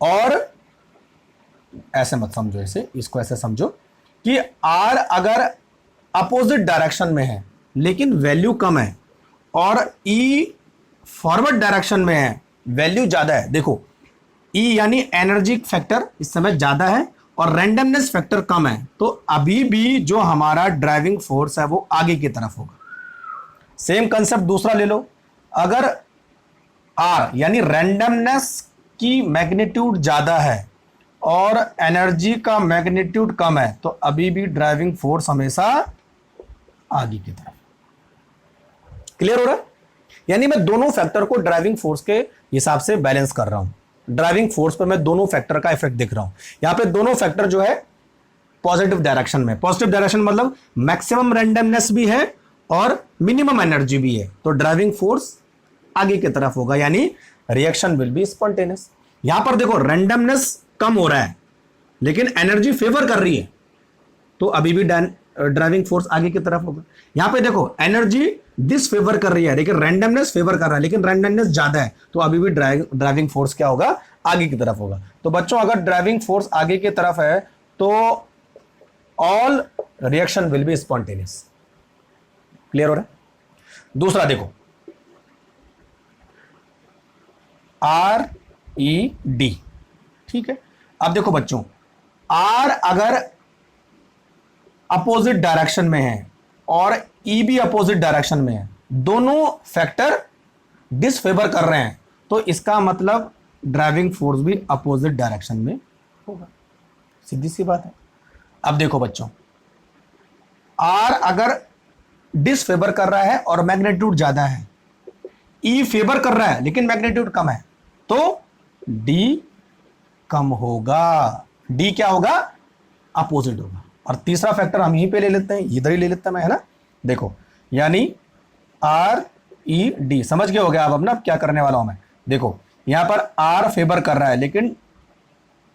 और ऐसे मत समझो इसे, इसको ऐसे समझो कि आर अगर अपोजिट डायरेक्शन में है लेकिन वैल्यू कम है, और ई फॉरवर्ड डायरेक्शन में है, वैल्यू ज्यादा है। देखो, ई यानी एनर्जी फैक्टर इस समय ज्यादा है और रैंडमनेस फैक्टर कम है, तो अभी भी जो हमारा ड्राइविंग फोर्स है वो आगे की तरफ होगा। सेम कंसेप्ट दूसरा ले लो, अगर आर यानी रैंडमनेस की मैग्नीट्यूड ज्यादा है और एनर्जी का मैग्नीट्यूड कम है, तो अभी भी ड्राइविंग फोर्स हमेशा आगे की तरफ। क्लियर हो रहा है? यानी मैं दोनों फैक्टर को ड्राइविंग फोर्स के हिसाब से बैलेंस कर रहा हूं। ड्राइविंग फोर्स पर मैं दोनों फैक्टर का इफेक्ट देख रहा हूं। यहां पे दोनों फैक्टर जो है पॉजिटिव डायरेक्शन में, पॉजिटिव डायरेक्शन मतलब मैक्सिमम रैंडमनेस भी है और मिनिमम एनर्जी भी है, तो ड्राइविंग फोर्स आगे की तरफ होगा, यानी रिएक्शन विल बी स्पॉन्टेनियस। यहां पर देखो, रैंडमनेस कम हो रहा है लेकिन एनर्जी फेवर कर रही है, तो अभी भी ड्राइविंग फोर्स आगे की तरफ होगा। यहां पे देखो, एनर्जी दिस फेवर कर रही है लेकिन रैंडमनेस फेवर कर रहा है, लेकिन रैंडमनेस ज्यादा है, तो अभी भी ड्राइविंग फोर्स क्या होगा? आगे की तरफ होगा। तो बच्चों अगर ड्राइविंग फोर्स आगे की तरफ है तो all reaction will be spontaneous. Clear हो रहा है? दूसरा देखो, आर ई डी। ठीक है, अब देखो बच्चों, आर अगर अपोजिट डायरेक्शन में है और ई भी अपोजिट डायरेक्शन में है, दोनों फैक्टर डिसफेवर कर रहे हैं, तो इसका मतलब ड्राइविंग फोर्स भी अपोजिट डायरेक्शन में होगा। सीधी सी बात है। अब देखो बच्चों, आर अगर डिसफेवर कर रहा है और मैग्नीट्यूड ज्यादा है, ई फेवर कर रहा है लेकिन मैग्नीट्यूड कम है, तो डी कम होगा, डी क्या होगा, अपोजिट होगा। और तीसरा फैक्टर हम यहीं पे ले लेते हैं, इधर ही ले लेते हैं मैं, है ना। देखो यानी आर ई डी, समझ गए हो गया आप अपना क्या करने वाला हूं मैं। देखो यहां पर आर फेवर कर रहा है लेकिन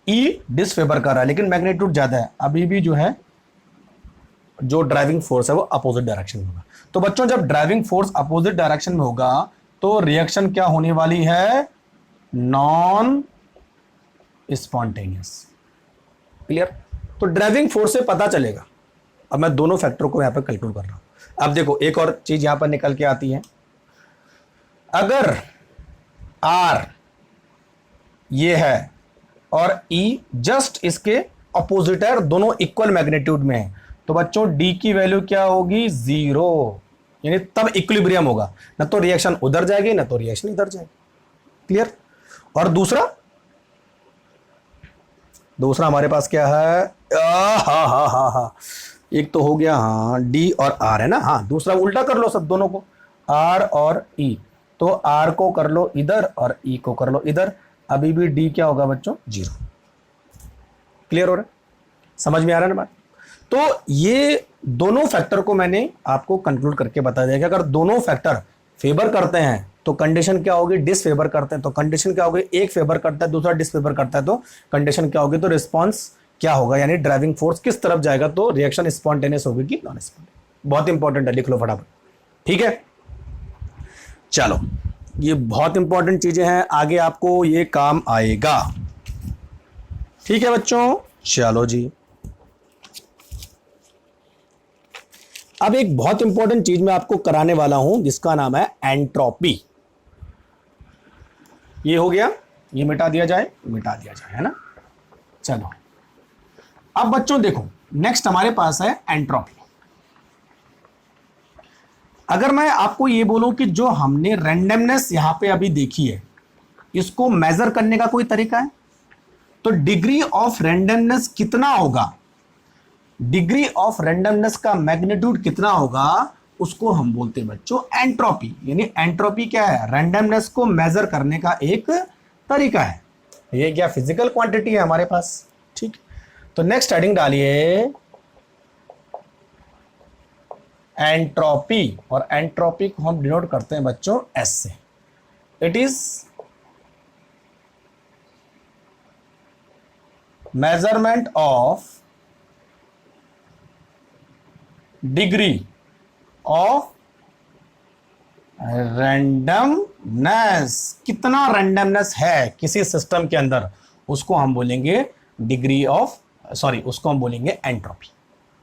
ई डिसफेवर कर रहा है, लेकिन मैग्नीट्यूड ज्यादा है, अभी भी जो है जो ड्राइविंग फोर्स है वो अपोजिट डायरेक्शन में होगा। तो बच्चों जब ड्राइविंग फोर्स अपोजिट डायरेक्शन में होगा तो रिएक्शन क्या होने वाली है, नॉन स्पॉन्टेनियस। क्लियर। तो ड्राइविंग फोर्स से पता चलेगा। अब मैं दोनों फैक्टर को यहां पर कैलकुलेट कर रहा हूं। अब देखो एक और चीज यहां पर निकल के आती है, अगर आर ये है और ई जस्ट इसके अपोजिट है, दोनों इक्वल मैग्नीट्यूड में है, तो बच्चों डी की वैल्यू क्या होगी, 0, यानी तब इक्विलिब्रियम होगा, ना तो रिएक्शन उधर जाएगी ना तो रिएक्शन इधर जाएगी। क्लियर। और दूसरा हमारे पास क्या है, हा, एक तो हो गया, हाँ डी और आर है ना, हाँ दूसरा उल्टा कर लो सब दोनों को, आर और ई, तो आर को कर लो इधर और ई को कर लो इधर, अभी भी डी क्या होगा बच्चों, 0। क्लियर हो रहा है, समझ में आ रहा है ना बात। तो ये दोनों फैक्टर को मैंने आपको कंक्लूड करके बता दिया कि अगर दोनों फैक्टर फेवर करते हैं तो कंडीशन क्या होगी, डिसफेवर करते हैं तो कंडीशन क्या होगी, एक फेवर करता है दूसरा डिसफेवर करता है तो कंडीशन क्या होगी, तो रिस्पॉन्स क्या होगा, यानी ड्राइविंग फोर्स किस तरफ जाएगा, तो रिएक्शन स्पॉन्टेनियस होगी कि नॉन स्पॉन्टेनियस। बहुत इंपॉर्टेंट है, लिख लो फटाफट। ठीक है, चलो ये बहुत इंपॉर्टेंट चीजें हैं, आगे आपको ये काम आएगा। ठीक है बच्चों, चलो जी। अब एक बहुत इंपॉर्टेंट चीज मैं आपको कराने वाला हूं जिसका नाम है एंट्रोपी। ये हो गया, ये मिटा दिया जाए, है ना। चलो अब बच्चों देखो, नेक्स्ट हमारे पास है एंट्रोपी। अगर मैं आपको ये बोलूं कि जो हमने रैंडमनेस यहां पे अभी देखी है, इसको मेजर करने का कोई तरीका है, तो डिग्री ऑफ रैंडमनेस कितना होगा, डिग्री ऑफ रैंडमनेस का मैग्नीट्यूड कितना होगा, उसको हम बोलते हैं बच्चों एंट्रोपी। यानी एंट्रोपी क्या है, रैंडमनेस को मेजर करने का एक तरीका है। ये क्या फिजिकल क्वांटिटी है हमारे पास। ठीक, तो नेक्स्ट हेडिंग डालिए एंट्रोपी, और एंट्रोपी को हम डिनोट करते हैं बच्चों एस से। It is measurement of degree of randomness, कितना रैंडमनेस है किसी सिस्टम के अंदर, उसको हम बोलेंगे डिग्री ऑफ, उसको हम बोलेंगे एंट्रोपी।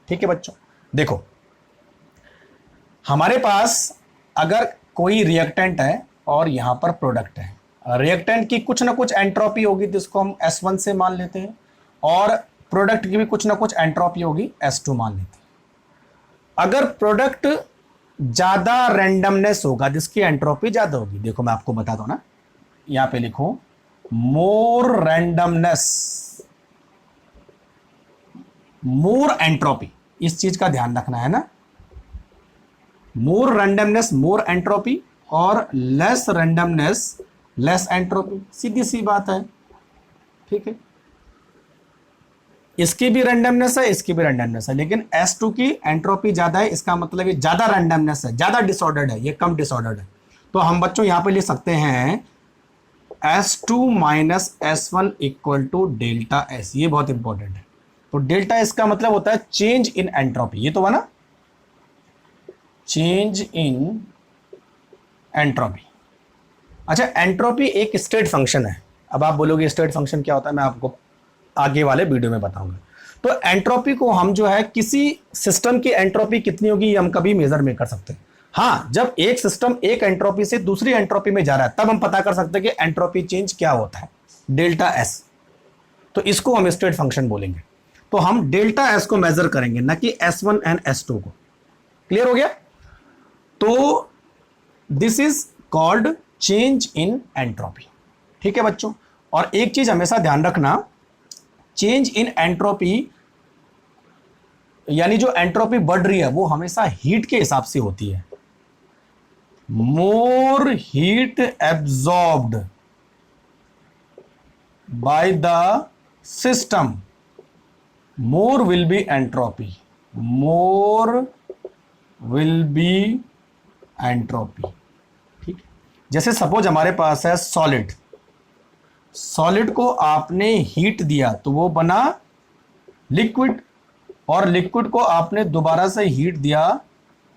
ठीक है बच्चों, देखो हमारे पास अगर कोई रिएक्टेंट है और यहां पर प्रोडक्ट है, रिएक्टेंट की कुछ ना कुछ एंट्रोपी होगी जिसको हम S1 से मान लेते हैं, और प्रोडक्ट की भी कुछ ना कुछ एंट्रोपी होगी S2 मान लेते हैं। अगर प्रोडक्ट ज्यादा रैंडमनेस होगा, जिसकी एंट्रोपी ज्यादा होगी, देखो मैं आपको बता दूं ना, यहां पे लिखो मोर रैंडमनेस मोर एंट्रोपी, इस चीज का ध्यान रखना है ना। मोर रैंडमनेस मोर एंट्रोपी, और लेस रैंडमनेस लेस एंट्रोपी, सीधी सी बात है। ठीक है, इसकी भी रैंडमनेस है, इसकी भी रैंडमनेस है, लेकिन S2 की एंट्रोपी ज्यादा है, इसका मतलब ये ज्यादा रैंडमनेस है, ज्यादा डिसऑर्डर्ड है, ये कम डिसऑर्डर्ड है। तो हम बच्चों यहां पे लिख सकते हैं S2 minus S1 equal to delta S। ये बहुत इंपॉर्टेंट है। तो डेल्टा S का मतलब होता है चेंज इन एंट्रोपी, ये तो हुआ ना, चेंज इन एंट्रोपी। अच्छा, एंट्रोपी एक स्टेट फंक्शन है। अब आप बोलोगे स्टेट फंक्शन क्या होता है, मैं आपको आगे वाले वीडियो में बताऊंगा। तो एंट्रोपी को हम जो है, किसी सिस्टम की एंट्रोपी कितनी होगी ये हम कभी मेजर नहीं कर सकते। हाँ, जब एक सिस्टम एक एंट्रोपी से दूसरी एंट्रोपी में जा रहा है तब हम पता कर सकते हैं कि एंट्रोपी चेंज क्या होता है, डेल्टा S। तो इसको हम स्टेट फंक्शन बोलेंगे। तो हम डेल्टा S को मेजर करेंगे, ना कि S1 एंड S2 को। क्लियर हो गया। तो this is called change in entropy. ठीक है बच्चों, और एक चीज हमेशा ध्यान रखना, चेंज इन एंट्रोपी यानी जो एंट्रोपी बढ़ रही है वो हमेशा हीट के हिसाब से होती है। More heat absorbed by the system more will be entropy, more will be entropy. ठीक है, जैसे सपोज हमारे पास है सॉलिड, सॉलिड को आपने हीट दिया तो वो बना लिक्विड, और लिक्विड को आपने दोबारा से हीट दिया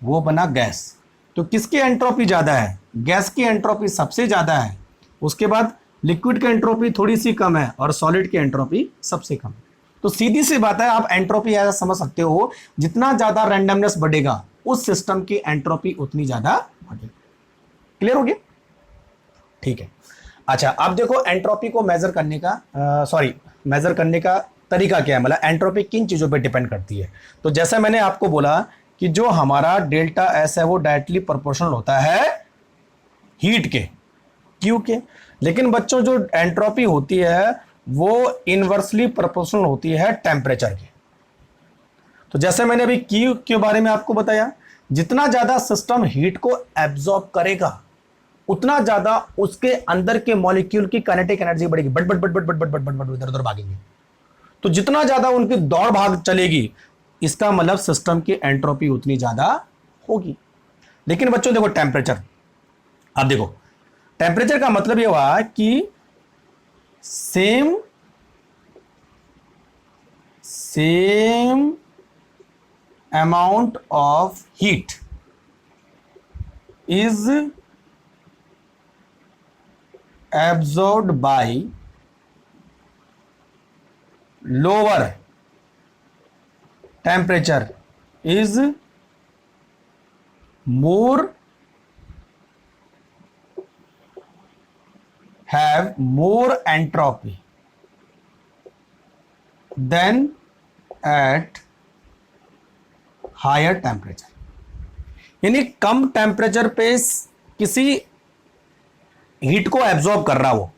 वो बना गैस। तो किसकी एंट्रोपी ज्यादा है? गैस की एंट्रोपी सबसे ज्यादा है, उसके बाद लिक्विड की एंट्रोपी थोड़ी सी कम है, और सॉलिड की एंट्रोपी सबसे कम है। तो सीधी सी बात है, आप एंट्रोपी ऐसा समझ सकते हो, जितना ज्यादा रैंडमनेस बढ़ेगा उस सिस्टम की एंट्रोपी उतनी ज्यादा बढ़ेगी। क्लियर हो गया? ठीक है। अच्छा, अब देखो एंट्रोपी को मेजर करने का मेजर करने का तरीका क्या है, मतलब एंट्रोपी किन चीजों पे डिपेंड करती है। तो जैसा मैंने आपको बोला कि जो हमारा डेल्टा एस है वो डायरेक्टली प्रोपोर्शनल होता है हीट के, क्यू के। लेकिन बच्चों जो एंट्रोपी होती है वो इनवर्सली प्रोपोर्शनल होती है टेम्परेचर के। तो जैसे मैंने अभी क्यू के बारे में आपको बताया, जितना ज्यादा सिस्टम हीट को एब्जॉर्ब करेगा उतना ज्यादा उसके अंदर के मॉलिक्यूल की काइनेटिक एनर्जी बढ़ेगी, but but but but but but but but but इधर उधर भागेंगे। तो जितना ज्यादा उनकी दौड़ भाग चलेगी, इसका मतलब सिस्टम की एंट्रोपी उतनी ज्यादा होगी। लेकिन बच्चों देखो टेम्परेचर, अब देखो टेम्परेचर का मतलब यह हुआ कि same amount of heat is absorbed by lower temperature is more, have more entropy than at higher temperature। यानी कम टेम्परेचर पे किसी हीट को एब्जॉर्ब कर रहा हो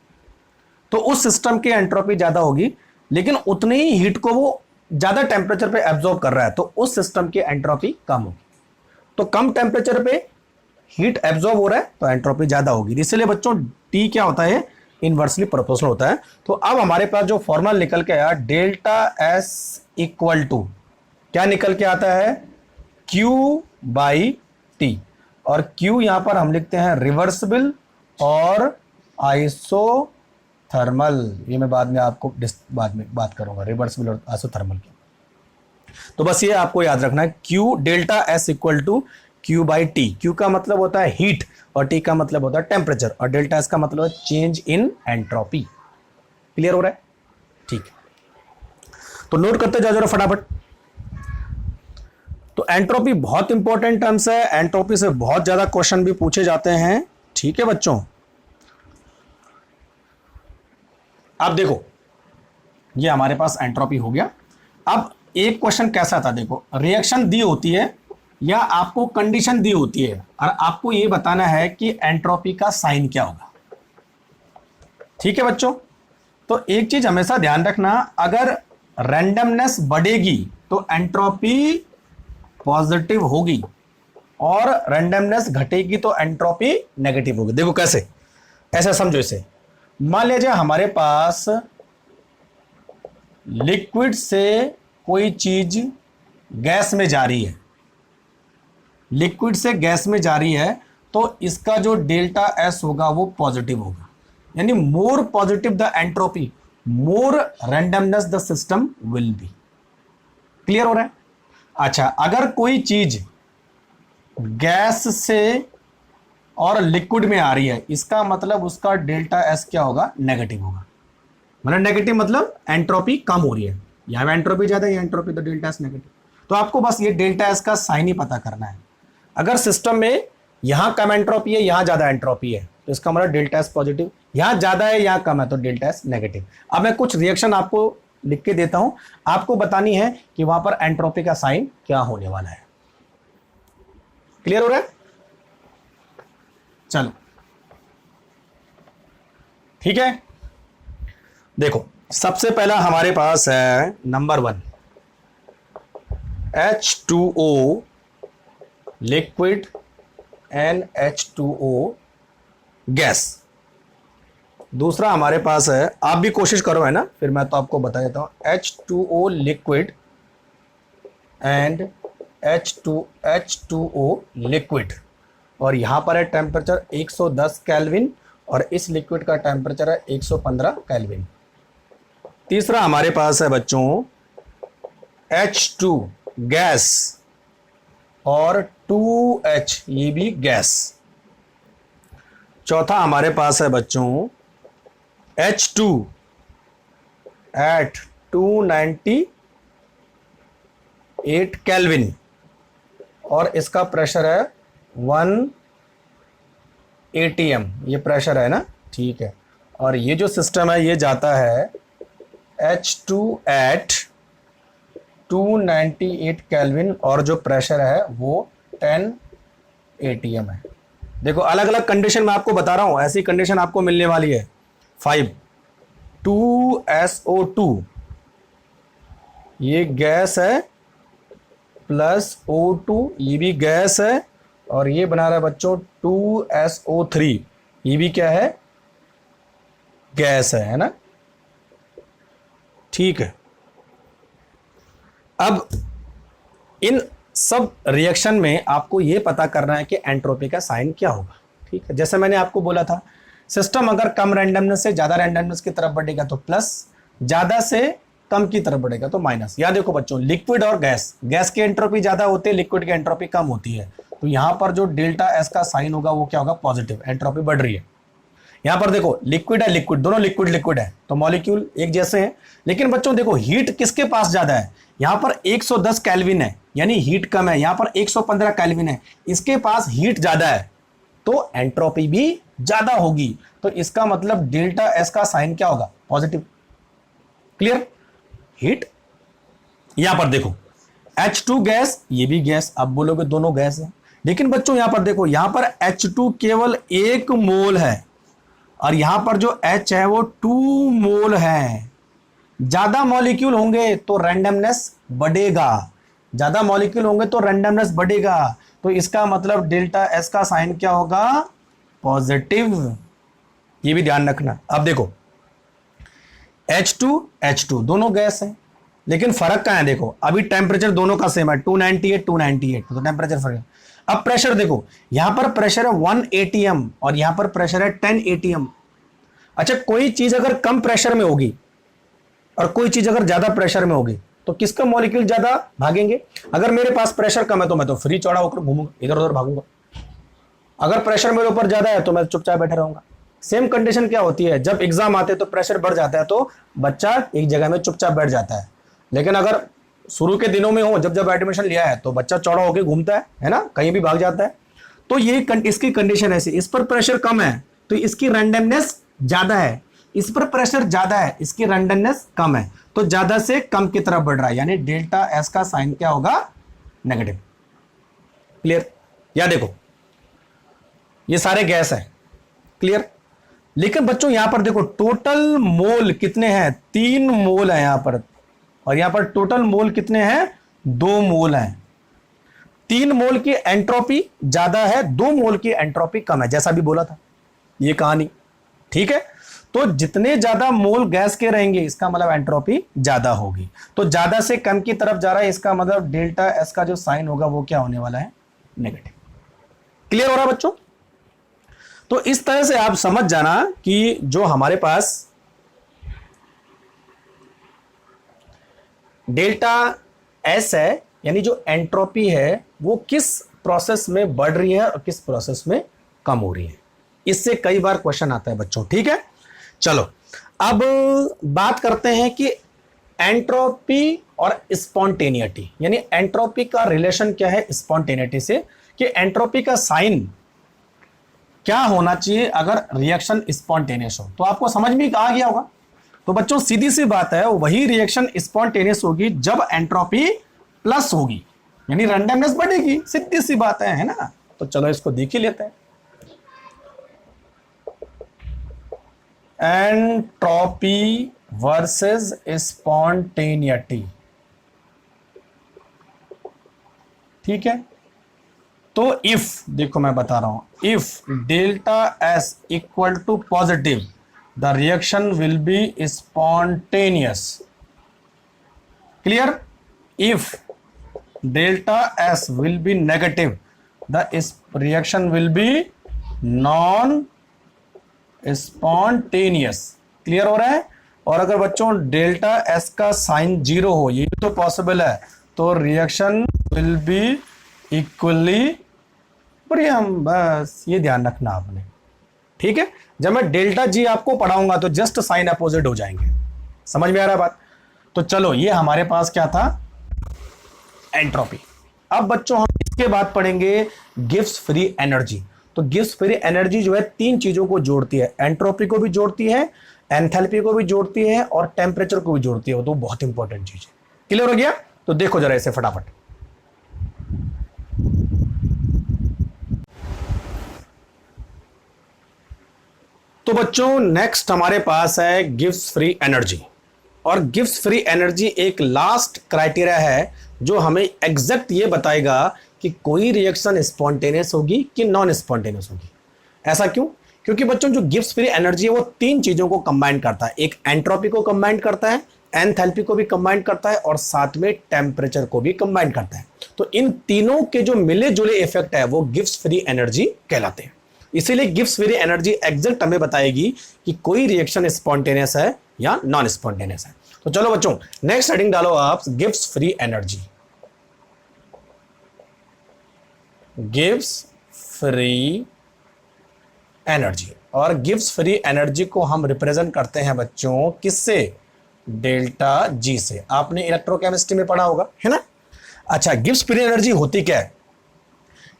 तो उस सिस्टम की एंट्रोपी ज्यादा होगी, लेकिन उतनी ही हीट को वो ज्यादा टेम्परेचर पे एब्जॉर्ब कर रहा है तो उस सिस्टम की एंट्रोपी कम होगी। तो कम टेम्परेचर पे हीट एब्जॉर्ब हो रहा है तो एंट्रोपी ज्यादा होगी। इसलिए बच्चों टी क्या होता है? इनवर्सली प्रोपोर्शनल होता है। तो अब हमारे पास जो फॉर्मूला निकल के आया, डेल्टा एस इक्वल टू क्या निकल के आता है? क्यू बाई टी, और क्यू यहां पर हम लिखते हैं रिवर्सिबल और आइसोथर्मल। ये मैं बाद में आपको बाद में बात करूंगा रिवर्सिबल और आइसोथर्मल की। तो बस ये आपको याद रखना है, Q delta S equal to Q by T. Q का मतलब होता है हीट और टी का मतलब होता है टेम्परेचर, और डेल्टा एस का मतलब है चेंज इन एंट्रोपी। क्लियर हो रहा है? ठीक है, तो नोट करते जाओ जरा फटाफट। तो एंट्रोपी बहुत इंपॉर्टेंट टर्म्स है, एंट्रोपी से बहुत ज्यादा क्वेश्चन भी पूछे जाते हैं। ठीक है बच्चों, अब देखो ये हमारे पास एंट्रोपी हो गया। अब एक क्वेश्चन कैसा था, देखो रिएक्शन दी होती है या आपको कंडीशन दी होती है और आपको ये बताना है कि एंट्रोपी का साइन क्या होगा। ठीक है बच्चों, तो एक चीज हमेशा ध्यान रखना, अगर रैंडमनेस बढ़ेगी तो एंट्रोपी पॉजिटिव होगी और रैंडमनेस घटेगी तो एंट्रोपी नेगेटिव होगी। देखो कैसे, ऐसा समझो इसे, मान लीजिए हमारे पास लिक्विड से कोई चीज गैस में जा रही है, लिक्विड से गैस में जा रही है तो इसका जो डेल्टा एस होगा वो पॉजिटिव होगा, यानी more positive the entropy more randomness the system will be. Clear हो रहा है? अच्छा, अगर कोई चीज गैस से और लिक्विड में आ रही है, इसका मतलब उसका डेल्टा एस क्या होगा? नेगेटिव होगा। मतलब नेगेटिव मतलब एंट्रोपी कम हो रही है, यहां एंट्रोपी ज्यादा है, एंट्रोपी तो डेल्टा एस नेगेटिव। तो आपको बस ये डेल्टा एस का साइन ही पता करना है। अगर सिस्टम में यहां कम एंट्रोपी है, यहां ज्यादा एंट्रोपी है, तो इसका मतलब डेल्टा एस पॉजिटिव, यहां ज्यादा है यहां कम है तो डेल्टा एस नेगेटिव। अब मैं कुछ रिएक्शन आपको लिख के देता हूं, आपको बतानी है कि वहां पर एंट्रोपी का साइन क्या होने वाला है। क्लियर हो रहा है? चलो ठीक है, देखो सबसे पहला हमारे पास है number 1 H2O liquid NH2O gas. दूसरा हमारे पास है, आप भी कोशिश करो है ना, फिर मैं तो आपको बता देता हूं, H2O liquid and H2O liquid, और यहां पर है टेम्परेचर 110 केल्विन और इस लिक्विड का टेम्परेचर है 115 केल्विन। तीसरा हमारे पास है बच्चों H2 गैस और 2H ये भी गैस। चौथा हमारे पास है बच्चों H2 एट 298 केल्विन और इसका प्रेशर है 1 atm, ये प्रेशर है ना, ठीक है। और ये जो सिस्टम है ये जाता है H2 एट 298 केल्विन और जो प्रेशर है वो 10 atm है। देखो अलग अलग कंडीशन में आपको बता रहा हूं, ऐसी कंडीशन आपको मिलने वाली है। 5 2SO2 ये गैस है प्लस O2 ये भी गैस है, और ये बना रहा है बच्चों 2SO3 ये भी क्या है, गैस है ना, ठीक है। अब इन सब रिएक्शन में आपको यह पता करना है कि एंट्रोपी का साइन क्या होगा, ठीक है। जैसे मैंने आपको बोला था, सिस्टम अगर कम रैंडमनेस से ज्यादा रैंडमनेस की तरफ बढ़ेगा तो प्लस, ज्यादा से कम की तरफ बढ़ेगा तो माइनस। या देखो बच्चों, लिक्विड और गैस, गैस की एंट्रोपी ज्यादा होती है, लिक्विड की एंट्रोपी कम होती है, तो यहां पर जो डेल्टा एस का साइन होगा वो क्या होगा, पॉजिटिव, एंट्रोपी बढ़ रही है। यहां पर देखो लिक्विड है, लिक्विड दोनों लिक्विड लिक्विड है तो मॉलिक्यूल एक जैसे हैं, लेकिन बच्चों देखो हीट किसके पास ज्यादा है, यहां पर 110 केल्विन है यानी हीट कम है, यहां पर 115 केल्विन है, इसके पास हीट ज्यादा है तो एंट्रोपी भी ज्यादा होगी, तो इसका मतलब डेल्टा एस का साइन क्या होगा, पॉजिटिव। Clear, heat. यहां पर देखो H2 गैस ये भी गैस, अब बोलोगे दोनों गैस है, लेकिन बच्चों यहां पर देखो, यहां पर H2 केवल 1 मोल है और यहां पर जो H है वो 2 मोल है। ज्यादा मॉलिक्यूल होंगे तो रैंडमनेस बढ़ेगा, ज्यादा मॉलिक्यूल होंगे तो रैंडमनेस बढ़ेगा, तो इसका मतलब डेल्टा एस का साइन क्या होगा, पॉजिटिव। ये भी ध्यान रखना। अब देखो H2 दोनों गैस है, लेकिन फर्क कहां है, देखो अभी टेम्परेचर दोनों का सेम है 298 तो टेम्परेचर फर्क है। अब प्रेशर देखो, यहां पर प्रेशर है 1 atm और यहां पर प्रेशर है 10 atm। अच्छा, कोई चीज अगर कम प्रेशर में होगी और कोई चीज अगर ज्यादा प्रेशर में होगी तो किसका मॉलिक्यूल ज्यादा भागेंगे। अगर मेरे पास प्रेशर कम है तो मैं तो फ्री चौड़ा होकर घूमूंगा, इधर उधर भागूंगा। अगर प्रेशर मेरे ऊपर ज्यादा है तो मैं चुपचाप बैठा रहूंगा। सेम कंडीशन क्या होती है, जब एग्जाम आते हैं तो प्रेशर बढ़ जाता है तो बच्चा एक जगह में चुपचाप बैठ जाता है, लेकिन अगर शुरू के दिनों में हो, जब जब एडमिशन लिया है तो बच्चा चौड़ा होकर घूमता है ना, कहीं भी भाग जाता है। तो ये इसकी कंडीशन ऐसी, इस पर प्रेशर कम है तो इसकी रैंडमनेस ज्यादा है, इस पर प्रेशर ज्यादा है इसकी रैंडमनेस कम है, तो ज्यादा से कम की तरफ बढ़ रहा है, यानी डेल्टा एस का साइन क्या होगा, नेगेटिव। क्लियर। या देखो ये सारे गैस है, क्लियर। लेकिन बच्चों यहां पर देखो टोटल मोल कितने हैं, 3 मोल है यहां पर, और यहां पर टोटल मोल कितने हैं, 2 मोल हैं। 3 मोल की एंट्रोपी ज्यादा है, 2 मोल की एंट्रोपी कम है, जैसा भी बोला था ये कहानी, ठीक है। तो जितने ज्यादा मोल गैस के रहेंगे इसका मतलब एंट्रोपी ज्यादा होगी, तो ज्यादा से कम की तरफ जा रहा है, इसका मतलब डेल्टा एस का जो साइन होगा वो क्या होने वाला है, नेगेटिव। क्लियर हो रहा है बच्चों। तो इस तरह से आप समझ जाना कि जो हमारे पास डेल्टा एस है यानी जो एंट्रोपी है वो किस प्रोसेस में बढ़ रही है और किस प्रोसेस में कम हो रही है, इससे कई बार क्वेश्चन आता है बच्चों, ठीक है। चलो अब बात करते हैं कि एंट्रोपी और स्पॉन्टेनिटी, यानी एंट्रोपी का रिलेशन क्या है स्पॉन्टेनिटी से, कि एंट्रोपी का साइन क्या होना चाहिए अगर रिएक्शन स्पॉन्टेनियस हो। तो आपको समझ में आ गया होगा। तो बच्चों सीधी सी बात है, वही रिएक्शन स्पॉन्टेनियस होगी जब एंट्रोपी प्लस होगी, यानी रैंडमनेस बढ़ेगी, सीधी सी बात है ना। तो चलो इसको देख ही लेते हैं। एंट्रोपी वर्सेस स्पॉन्टेनिटी, ठीक है। तो इफ देखो मैं बता रहा हूं, if delta S equal to positive the reaction will be spontaneous. Clear? If delta S will be negative, the reaction will be non spontaneous. Clear हो रहा है? और अगर बच्चों डेल्टा एस का साइन 0 हो, ये तो पॉसिबल है, तो रिएक्शन विल बी इक्वली प्रियम। बस ये ध्यान रखना आपने, ठीक है? जब मैं डेल्टा जी आपको पढ़ाऊंगा तो जस्ट साइन अपोजिट हो जाएंगे। समझ में आ रहा है बात? तो चलो, ये हमारे पास क्या था? एंट्रोपी। अब बच्चों हम इसके बाद पढ़ेंगे गिब्स फ्री एनर्जी। तो गिब्स फ्री एनर्जी जो है 3 चीजों को जोड़ती है, एंट्रोपी को भी जोड़ती है, एंथैल्पी को भी जोड़ती है और टेम्परेचर को भी जोड़ती है। वो तो बहुत इंपॉर्टेंट चीज है। क्लियर हो गया? तो देखो जरा इसे फटाफट। तो बच्चों नेक्स्ट हमारे पास है गिब्स फ्री एनर्जी। और गिब्स फ्री एनर्जी एक लास्ट क्राइटेरिया है जो हमें एग्जैक्ट ये बताएगा कि कोई रिएक्शन स्पॉन्टेनियस होगी कि नॉन स्पॉन्टेनियस होगी। ऐसा क्यों? क्योंकि बच्चों जो गिब्स फ्री एनर्जी है वो 3 चीजों को कंबाइन करता है। एक एंट्रोपी को कंबाइन करता है, एंथैल्पी को भी कंबाइन करता है और साथ में टेम्परेचर को भी कंबाइन करता है। तो इन तीनों के जो मिले जुले इफेक्ट है वो गिब्स फ्री एनर्जी कहलाते हैं। इसीलिए गिब्स फ्री एनर्जी एग्जैक्ट हमें बताएगी कि कोई रिएक्शन स्पॉन्टेनियस है या नॉन स्पॉन्टेनियस है। तो चलो बच्चों नेक्स्ट हेडिंग डालो आप, Gibbs free energy. Gibbs free energy. और गिब्स फ्री एनर्जी को हम रिप्रेजेंट करते हैं बच्चों किससे? डेल्टा जी से। आपने इलेक्ट्रोकेमिस्ट्री में पढ़ा होगा, है ना? अच्छा, गिब्स फ्री एनर्जी होती क्या है?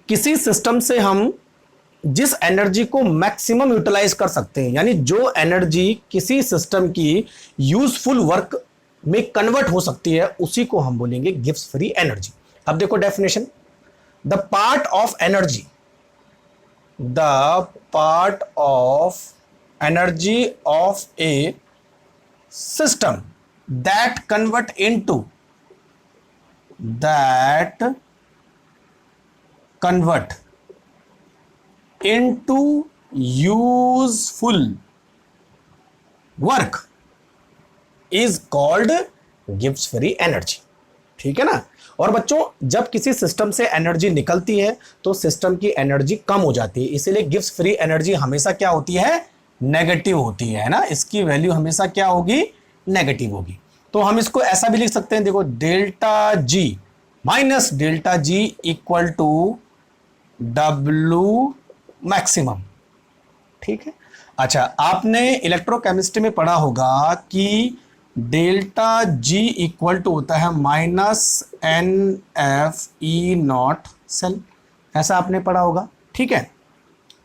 किसी सिस्टम से हम जिस एनर्जी को मैक्सिमम यूटिलाइज कर सकते हैं, यानी जो एनर्जी किसी सिस्टम की यूजफुल वर्क में कन्वर्ट हो सकती है, उसी को हम बोलेंगे गिब्स फ्री एनर्जी। अब देखो definition, the part of energy, the part of energy of A system that convert into useful work is called Gibbs free energy. ठीक है ना? और बच्चों जब किसी सिस्टम से एनर्जी निकलती है तो सिस्टम की एनर्जी कम हो जाती है, इसीलिए गिब्स फ्री एनर्जी हमेशा क्या होती है? नेगेटिव होती है ना? इसकी वैल्यू हमेशा क्या होगी? नेगेटिव होगी। तो हम इसको ऐसा भी लिख सकते हैं, देखो delta G minus delta G equal to W maximum. ठीक है? अच्छा, आपने इलेक्ट्रोकेमिस्ट्री में पढ़ा होगा कि डेल्टा जी इक्वल टू होता है minus N F E nought cell, ऐसा आपने पढ़ा होगा। ठीक है?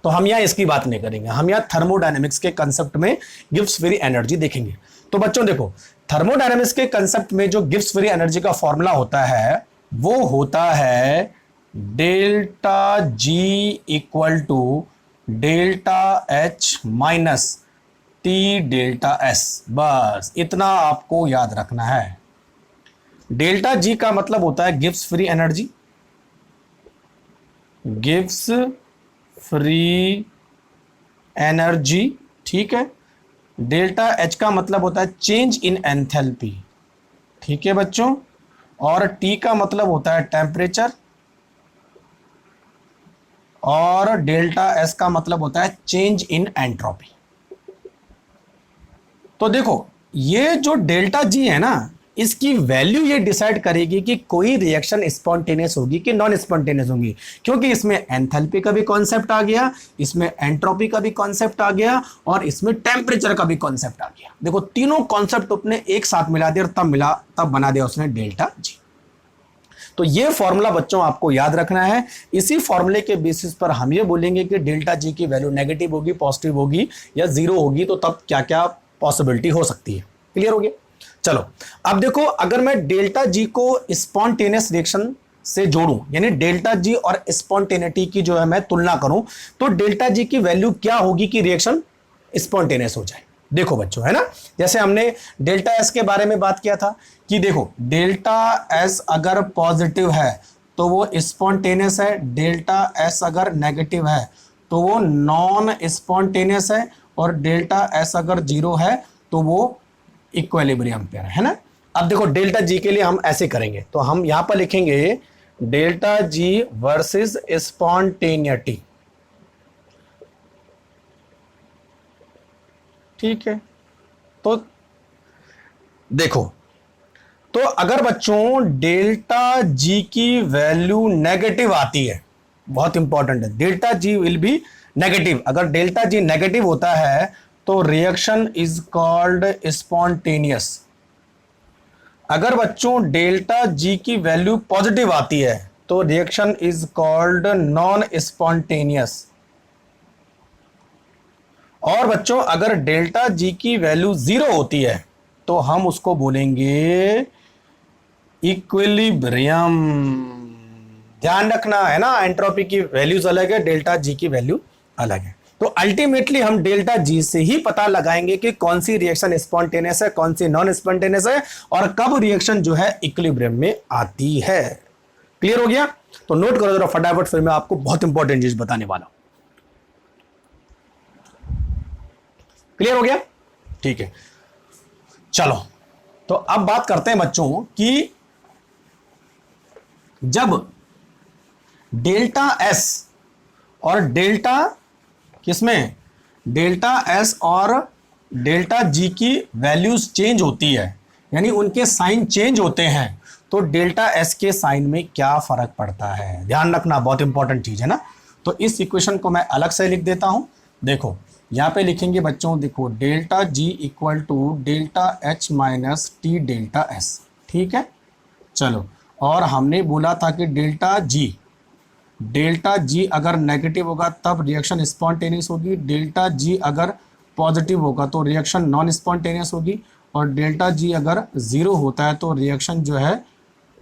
तो हम यहाँ इसकी बात नहीं करेंगे, हम यहाँ थर्मोडायनेमिक्स के कंसेप्ट में गिब्स फ्री एनर्जी देखेंगे। तो बच्चों देखो, थर्मोडायनेमिक्स के कंसेप्ट में जो गिब्स फ्री एनर्जी का फॉर्मूला होता है वो होता है delta G equal to delta H minus T delta S. बस इतना आपको याद रखना है। डेल्टा जी का मतलब होता है Gibbs free energy, Gibbs free energy. ठीक है? डेल्टा एच का मतलब होता है चेंज इन एंथैल्पी। ठीक है बच्चों? और टी का मतलब होता है टेम्परेचर, और डेल्टा एस का मतलब होता है चेंज इन एंट्रोपी। तो देखो, ये जो डेल्टा जी है ना, इसकी वैल्यू ये डिसाइड करेगी कि कोई रिएक्शन स्पॉन्टेनियस होगी कि नॉन स्पॉन्टेनियस होगी, क्योंकि इसमें एंथैल्पी का भी कॉन्सेप्ट आ गया, इसमें एंट्रोपी का भी कॉन्सेप्ट आ गया और इसमें टेम्परेचर का भी कॉन्सेप्ट आ गया। देखो, तीनों कॉन्सेप्ट अपने एक साथ मिला दिया और तब बना दिया उसने डेल्टा जी। तो ये फॉर्मूला बच्चों आपको याद रखना है। इसी फॉर्मूले के बेसिस पर हम ये बोलेंगे कि डेल्टा जी की वैल्यू नेगेटिव होगी, पॉजिटिव होगी या जीरो होगी, तो तब क्या क्या पॉसिबिलिटी हो सकती है। क्लियर हो गया? चलो अब देखो, अगर मैं डेल्टा जी को स्पॉन्टेनियस रिएक्शन से जोड़ूं, यानी डेल्टा जी और स्पॉन्टेनिटी की जो है मैं तुलना करूं, तो डेल्टा जी की वैल्यू क्या होगी कि रिएक्शन स्पॉन्टेनियस हो जाए। देखो बच्चों, है ना, जैसे हमने डेल्टा एस के बारे में बात किया था कि देखो डेल्टा एस अगर पॉजिटिव है तो वो स्पॉन्टेनियस है, डेल्टा एस अगर नेगेटिव है तो वो नॉन स्पॉन्टेनियस है, और डेल्टा एस अगर 0 है तो वो इक्विलिब्रियम पे है ना। अब देखो डेल्टा जी के लिए हम ऐसे करेंगे, तो हम यहां पर लिखेंगे डेल्टा जी वर्सेस स्पॉन्टेनिटी, ठीक है। तो देखो, तो अगर बच्चों डेल्टा जी की वैल्यू नेगेटिव आती है, बहुत इंपॉर्टेंट है, delta G will be negative, अगर डेल्टा जी नेगेटिव होता है तो रिएक्शन इज कॉल्ड स्पॉन्टेनियस। अगर बच्चों डेल्टा जी की वैल्यू पॉजिटिव आती है तो reaction is called non spontaneous. और बच्चों अगर डेल्टा जी की वैल्यू 0 होती है तो हम उसको बोलेंगे इक्विलिब्रियम। ध्यान रखना है ना, एंट्रोपी की वैल्यूज अलग है, डेल्टा जी की वैल्यू अलग है। तो अल्टीमेटली हम डेल्टा जी से ही पता लगाएंगे कि कौन सी रिएक्शन स्पॉन्टेनियस है, कौन सी नॉन स्पॉन्टेनियस है, और कब रिएक्शन जो है इक्विलिब्रियम में आती है। क्लियर हो गया? तो नोट करो जरा फटाफट, फिर मैं आपको बहुत इंपॉर्टेंट चीज बताने वाला हूं। क्लियर हो गया? ठीक है, चलो तो अब बात करते हैं बच्चों कि जब डेल्टा एस और डेल्टा किसमें, डेल्टा एस और डेल्टा जी की वैल्यूज चेंज होती है, यानी उनके साइन चेंज होते हैं, तो डेल्टा एस के साइन में क्या फर्क पड़ता है, ध्यान रखना, बहुत इंपॉर्टेंट चीज है ना। तो इस इक्वेशन को मैं अलग से लिख देता हूं। देखो यहां पे लिखेंगे बच्चों, देखो delta G equal to delta H minus T delta S, ठीक है। चलो, और हमने बोला था कि डेल्टा जी अगर नेगेटिव होगा तब रिएक्शन स्पॉन्टेनियस होगी, डेल्टा जी अगर पॉजिटिव होगा तो रिएक्शन नॉन स्पॉन्टेनियस होगी, और डेल्टा जी अगर 0 होता है तो रिएक्शन जो है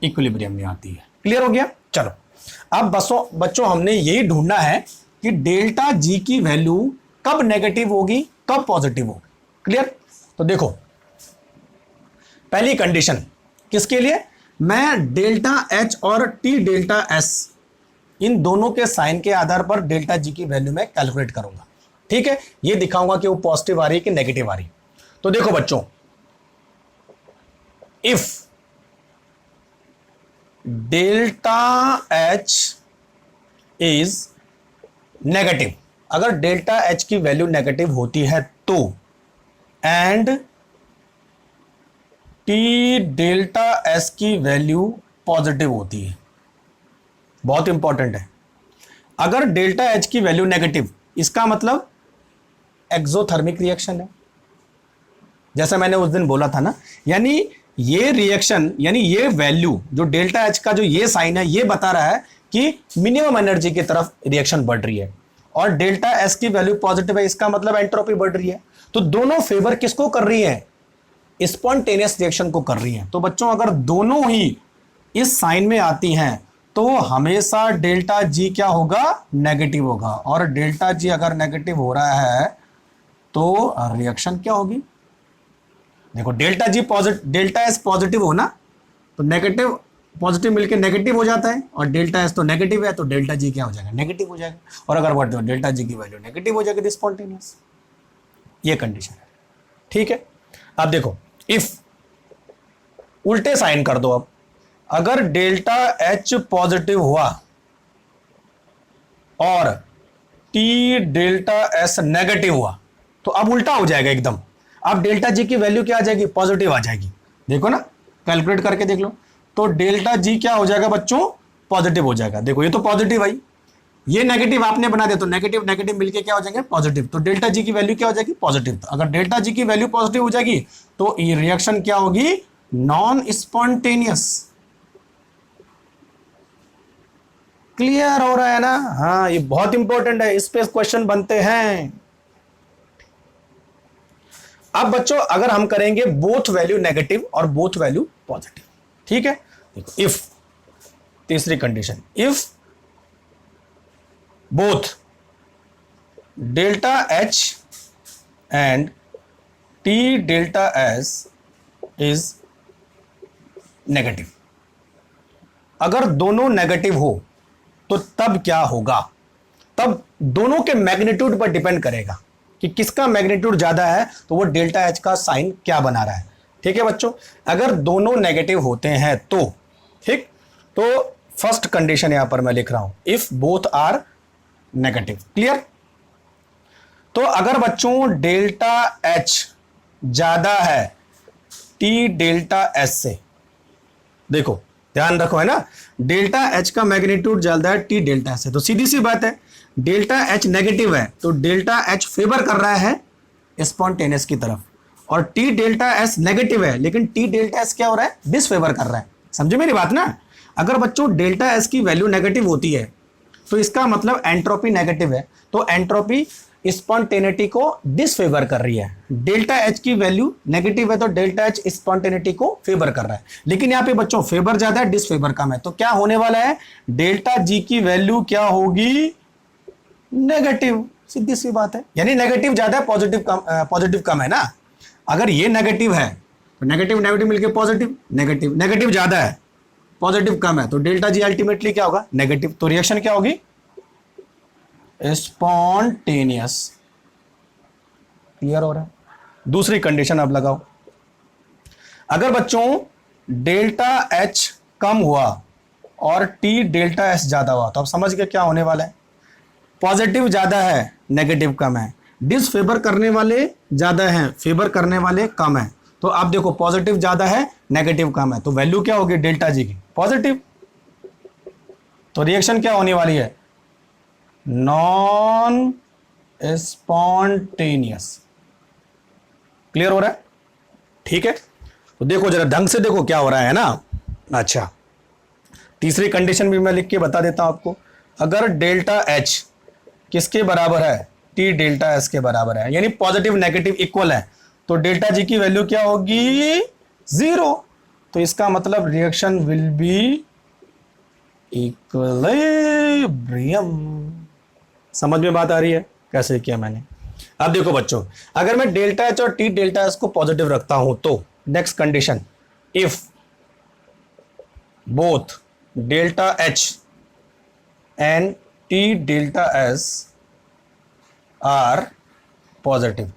इक्विलिब्रियम में आती है। क्लियर हो गया? चलो, अब बच्चों हमने यही ढूंढना है कि डेल्टा जी की वैल्यू कब नेगेटिव होगी, कब पॉजिटिव होगी। क्लियर? तो देखो, पहली कंडीशन किसके लिए, मैं डेल्टा एच और टी डेल्टा एस इन दोनों के साइन के आधार पर डेल्टा जी की वैल्यू में कैलकुलेट करूंगा, ठीक है। ये दिखाऊंगा कि वो पॉजिटिव आ रही है कि नेगेटिव आ रही है। तो देखो बच्चों, if delta H is negative, अगर डेल्टा एच की वैल्यू नेगेटिव होती है तो, एंड टी डेल्टा एस की वैल्यू पॉजिटिव होती है, बहुत इंपॉर्टेंट है। अगर डेल्टा एच की वैल्यू नेगेटिव, इसका मतलब एक्सोथर्मिक रिएक्शन है, जैसा मैंने उस दिन बोला था ना, यानी ये रिएक्शन, यानी ये वैल्यू जो डेल्टा एच का जो ये साइन है, ये बता रहा है कि मिनिमम एनर्जी की तरफ रिएक्शन बढ़ रही है, और डेल्टा एस की वैल्यू पॉजिटिव है, इसका मतलब एंट्रोपी बढ़ रही है। तो दोनों फेवर किसको कर रही है, स्पॉन्टेनियस रिएक्शन को कर रही है। तो बच्चों अगर दोनों ही इस साइन में आती हैं तो हमेशा डेल्टा जी क्या होगा, नेगेटिव होगा, और डेल्टा जी अगर नेगेटिव हो रहा है तो रिएक्शन क्या होगी, देखो डेल्टा जी पॉजिटिव, डेल्टा एस पॉजिटिव हो ना, तो नेगेटिव पॉजिटिव मिलकर नेगेटिव हो जाता है, और डेल्टा एस तो नेगेटिव है, तो डेल्टा जी क्या हो जाएगा, नेगेटिव हो जाएगा, और अगर बढ़ते हो डेल्टा जी की वैल्यू नेगेटिव हो जाएगी, स्पॉन्टेनियस। ये कंडीशन है, ठीक है। अब देखो, इफ उल्टे साइन कर दो, अब अगर डेल्टा एच पॉजिटिव हुआ और टी डेल्टा एस नेगेटिव हुआ, तो अब उल्टा हो जाएगा एकदम। अब डेल्टा जी की वैल्यू क्या आ जाएगी, पॉजिटिव आ जाएगी। देखो ना, कैलकुलेट करके देख लो, तो डेल्टा जी क्या हो जाएगा बच्चों, पॉजिटिव हो जाएगा। देखो ये तो पॉजिटिव आई, ये नेगेटिव आपने बना दिया, तो नेगेटिव नेगेटिव मिलके क्या हो जाएंगे, पॉजिटिव। तो डेल्टा जी की वैल्यू क्या हो जाएगी, पॉजिटिव। तो अगर डेल्टा जी की वैल्यू पॉजिटिव हो जाएगी तो ये रिएक्शन क्या होगी, नॉन स्पॉन्टेनियस। क्लियर हो रहा है ना? हाँ, ये बहुत इंपॉर्टेंट है, इस पे क्वेश्चन बनते हैं। अब बच्चों अगर हम करेंगे बोथ वैल्यू नेगेटिव और बोथ वैल्यू पॉजिटिव, ठीक है। देखो, इफ, तीसरी condition, if both delta H and T delta S is negative, अगर दोनों नेगेटिव हो तो तब क्या होगा, तब दोनों के मैग्नीट्यूड पर डिपेंड करेगा। कि किसका मैग्नीट्यूड ज्यादा है तो वो डेल्टा एच का साइन क्या बना रहा है। ठीक है बच्चों, अगर दोनों नेगेटिव होते हैं तो, ठीक, तो फर्स्ट कंडीशन यहां पर मैं लिख रहा हूं, if both are negative. Clear? तो अगर बच्चों डेल्टा एच ज्यादा है टी डेल्टा एस से, देखो ध्यान रखो, है ना, डेल्टा एच का मैग्नीट्यूड ज्यादा है टी डेल्टा एस से, तो सीधी सी बात है डेल्टा एच नेगेटिव है तो डेल्टा एच फेवर कर रहा है स्पॉन्टेनियस की तरफ, और टी डेल्टा एस नेगेटिव है लेकिन टी डेल्टा एस क्या हो रहा है, डिसफेवर कर रहा है। समझे मेरी बात ना? अगर बच्चों डेल्टा एस की वैल्यू नेगेटिव होती है तो इसका मतलब एंट्रोपी नेगेटिव है, तो एंट्रोपी स्पॉन्टेनिटी को डिसफेवर कर रही है। डेल्टा एच की वैल्यू नेगेटिव है तो डेल्टा एच स्पॉन्टेनिटी को फेवर कर रहा है, लेकिन यहां पे बच्चों फेवर ज्यादा है डिसफेवर कम है, तो क्या होने वाला है, डेल्टा जी की वैल्यू क्या होगी, नेगेटिव। सीधी सी बात है, यानी नेगेटिव ज्यादा है पॉजिटिव कम है ना। अगर ये नेगेटिव है तो नेगेटिव नेगेटिव मिलकर पॉजिटिव, नेगेटिव नेगेटिव ज्यादा है पॉजिटिव कम है, तो डेल्टा जी अल्टीमेटली क्या होगा, नेगेटिव। तो रिएक्शन क्या होगी, स्पॉन्टेनियस। क्लियर हो रहा है? दूसरी कंडीशन अब लगाओ, अगर बच्चों डेल्टा एच कम हुआ और टी डेल्टा एस ज्यादा हुआ तो आप समझ गए क्या होने वाला है, पॉजिटिव ज्यादा है नेगेटिव कम है, डिसफेवर करने वाले ज्यादा हैं फेवर करने वाले कम है, तो आप देखो पॉजिटिव ज्यादा है नेगेटिव कम है, तो वैल्यू क्या होगी डेल्टा जी की, पॉजिटिव। तो रिएक्शन क्या होने वाली है, नॉन स्पॉन्टेनियस। क्लियर हो रहा है? ठीक है, तो देखो जरा ढंग से देखो क्या हो रहा है ना। अच्छा, तीसरी कंडीशन भी मैं लिख के बता देता हूं आपको, अगर डेल्टा एच किसके बराबर है, टी डेल्टा एस के बराबर है, यानी पॉजिटिव नेगेटिव इक्वल है, तो डेल्टा जी की वैल्यू क्या होगी, 0। तो इसका मतलब रिएक्शन विल बी इक्विलिब्रियम। समझ में बात आ रही है कैसे किया मैंने? अब देखो बच्चों, अगर मैं डेल्टा एच और टी डेल्टा एस को पॉजिटिव रखता हूं तो next condition, if both delta H and T delta S R positive,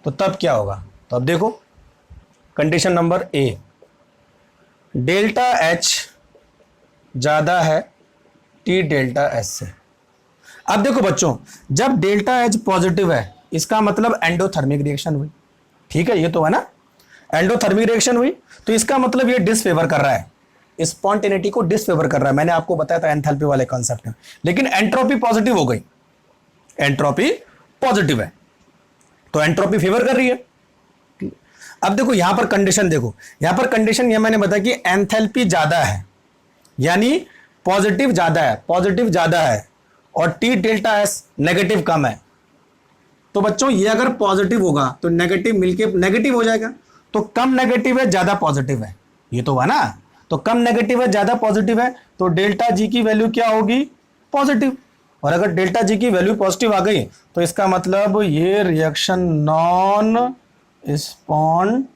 तो तब क्या होगा, तो अब देखो condition number A, delta H ज्यादा है टी डेल्टा एस से। अब देखो बच्चों, जब डेल्टा एच पॉजिटिव है इसका मतलब एंडोथर्मिक रिएक्शन हुई, ठीक है, ये तो है ना, एंडोथर्मिक रिएक्शन हुई, तो इसका मतलब ये डिसफेवर कर रहा है, स्पॉन्टेनिटी को डिसफेवर कर रहा है। मैंने आपको बताया था एंथैल्पी वाले कॉन्सेप्ट में, लेकिन एंट्रोपी पॉजिटिव हो गई, एंट्रोपी पॉजिटिव है तो एंट्रोपी फेवर कर रही है। अब देखो यहां पर कंडीशन, देखो यहां पर कंडीशन ये मैंने बताया कि एंथैल्पी ज्यादा है, यानी पॉजिटिव ज्यादा है और टी डेल्टा एस नेगेटिव कम है, तो बच्चों ये अगर पॉजिटिव होगा तो नेगेटिव मिलके नेगेटिव हो जाएगा, तो कम नेगेटिव है ज्यादा पॉजिटिव है, ये तो हुआ ना, तो कम नेगेटिव है ज्यादा पॉजिटिव है, तो डेल्टा जी की वैल्यू क्या होगी, पॉजिटिव। और अगर डेल्टा जी की वैल्यू पॉजिटिव आ गई तो इसका मतलब ये रिएक्शन नॉन स्पॉन्टेनियस।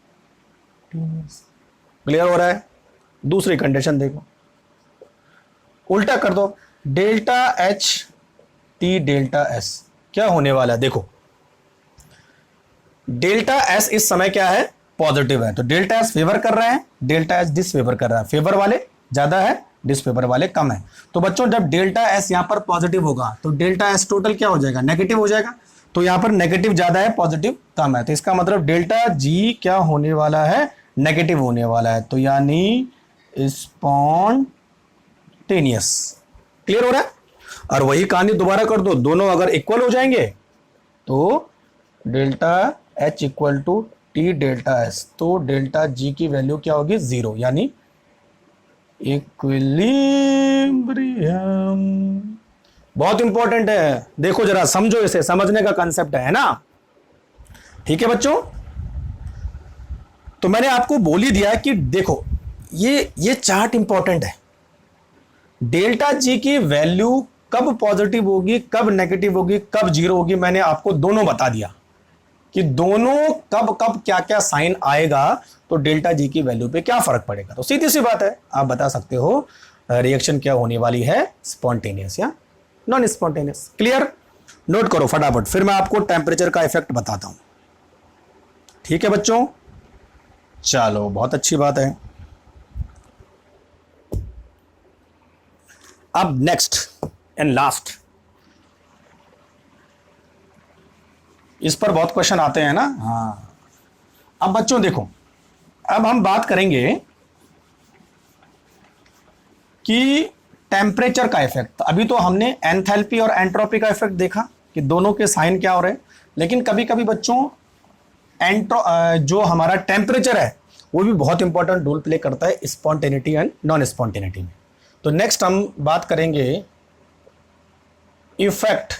क्लियर हो रहा है? दूसरी कंडीशन देखो, उल्टा कर दो, delta H T delta S क्या होने वाला है, देखो डेल्टा एस इस समय क्या है, पॉजिटिव है, तो डेल्टा एस फेवर कर रहा है, डेल्टा एस डिसफेवर कर रहा है, फेवर वाले ज्यादा है डिसफेवर वाले कम है। तो बच्चों जब डेल्टा एस यहां पर पॉजिटिव होगा तो डेल्टा एस टोटल क्या हो जाएगा, नेगेटिव हो जाएगा, तो यहां पर नेगेटिव ज्यादा है पॉजिटिव कम है, तो इसका मतलब डेल्टा जी क्या होने वाला है, नेगेटिव होने वाला है, तो यानी स्पॉन्टेनियस। क्लियर हो रहा है? और वही कहानी दोबारा कर दो, दोनों अगर इक्वल हो जाएंगे तो delta H equal to T delta S, तो डेल्टा जी की वैल्यू क्या होगी, 0, यानी इक्विलिब्रियम। बहुत इंपॉर्टेंट है, देखो जरा समझो, इसे समझने का कंसेप्ट है ना। ठीक है बच्चों, तो मैंने आपको बोल ही दिया कि देखो ये चार्ट इंपॉर्टेंट है, डेल्टा जी की वैल्यू कब पॉजिटिव होगी कब नेगेटिव होगी कब 0 होगी, मैंने आपको दोनों बता दिया कि दोनों कब कब क्या क्या साइन आएगा तो डेल्टा जी की वैल्यू पे क्या फर्क पड़ेगा। तो सीधी सी बात है, आप बता सकते हो रिएक्शन क्या होने वाली है, स्पॉन्टेनियस या नॉन स्पॉन्टेनियस। क्लियर? नोट करो फटाफट, फिर मैं आपको टेम्परेचर का इफेक्ट बताता हूं। ठीक है बच्चों, चलो बहुत अच्छी बात है। अब नेक्स्ट एंड लास्ट, इस पर बहुत क्वेश्चन आते हैं ना। हाँ, अब बच्चों देखो, अब हम बात करेंगे कि टेम्परेचर का इफेक्ट। अभी तो हमने एंथैल्पी और एंट्रोपी का इफेक्ट देखा कि दोनों के साइन क्या हो रहे हैं, लेकिन कभी कभी बच्चों जो हमारा टेम्परेचर है वो भी बहुत इंपॉर्टेंट रोल प्ले करता है स्पॉन्टेनिटी एंड नॉन स्पॉन्टेनिटी में। तो नेक्स्ट हम बात करेंगे इफेक्ट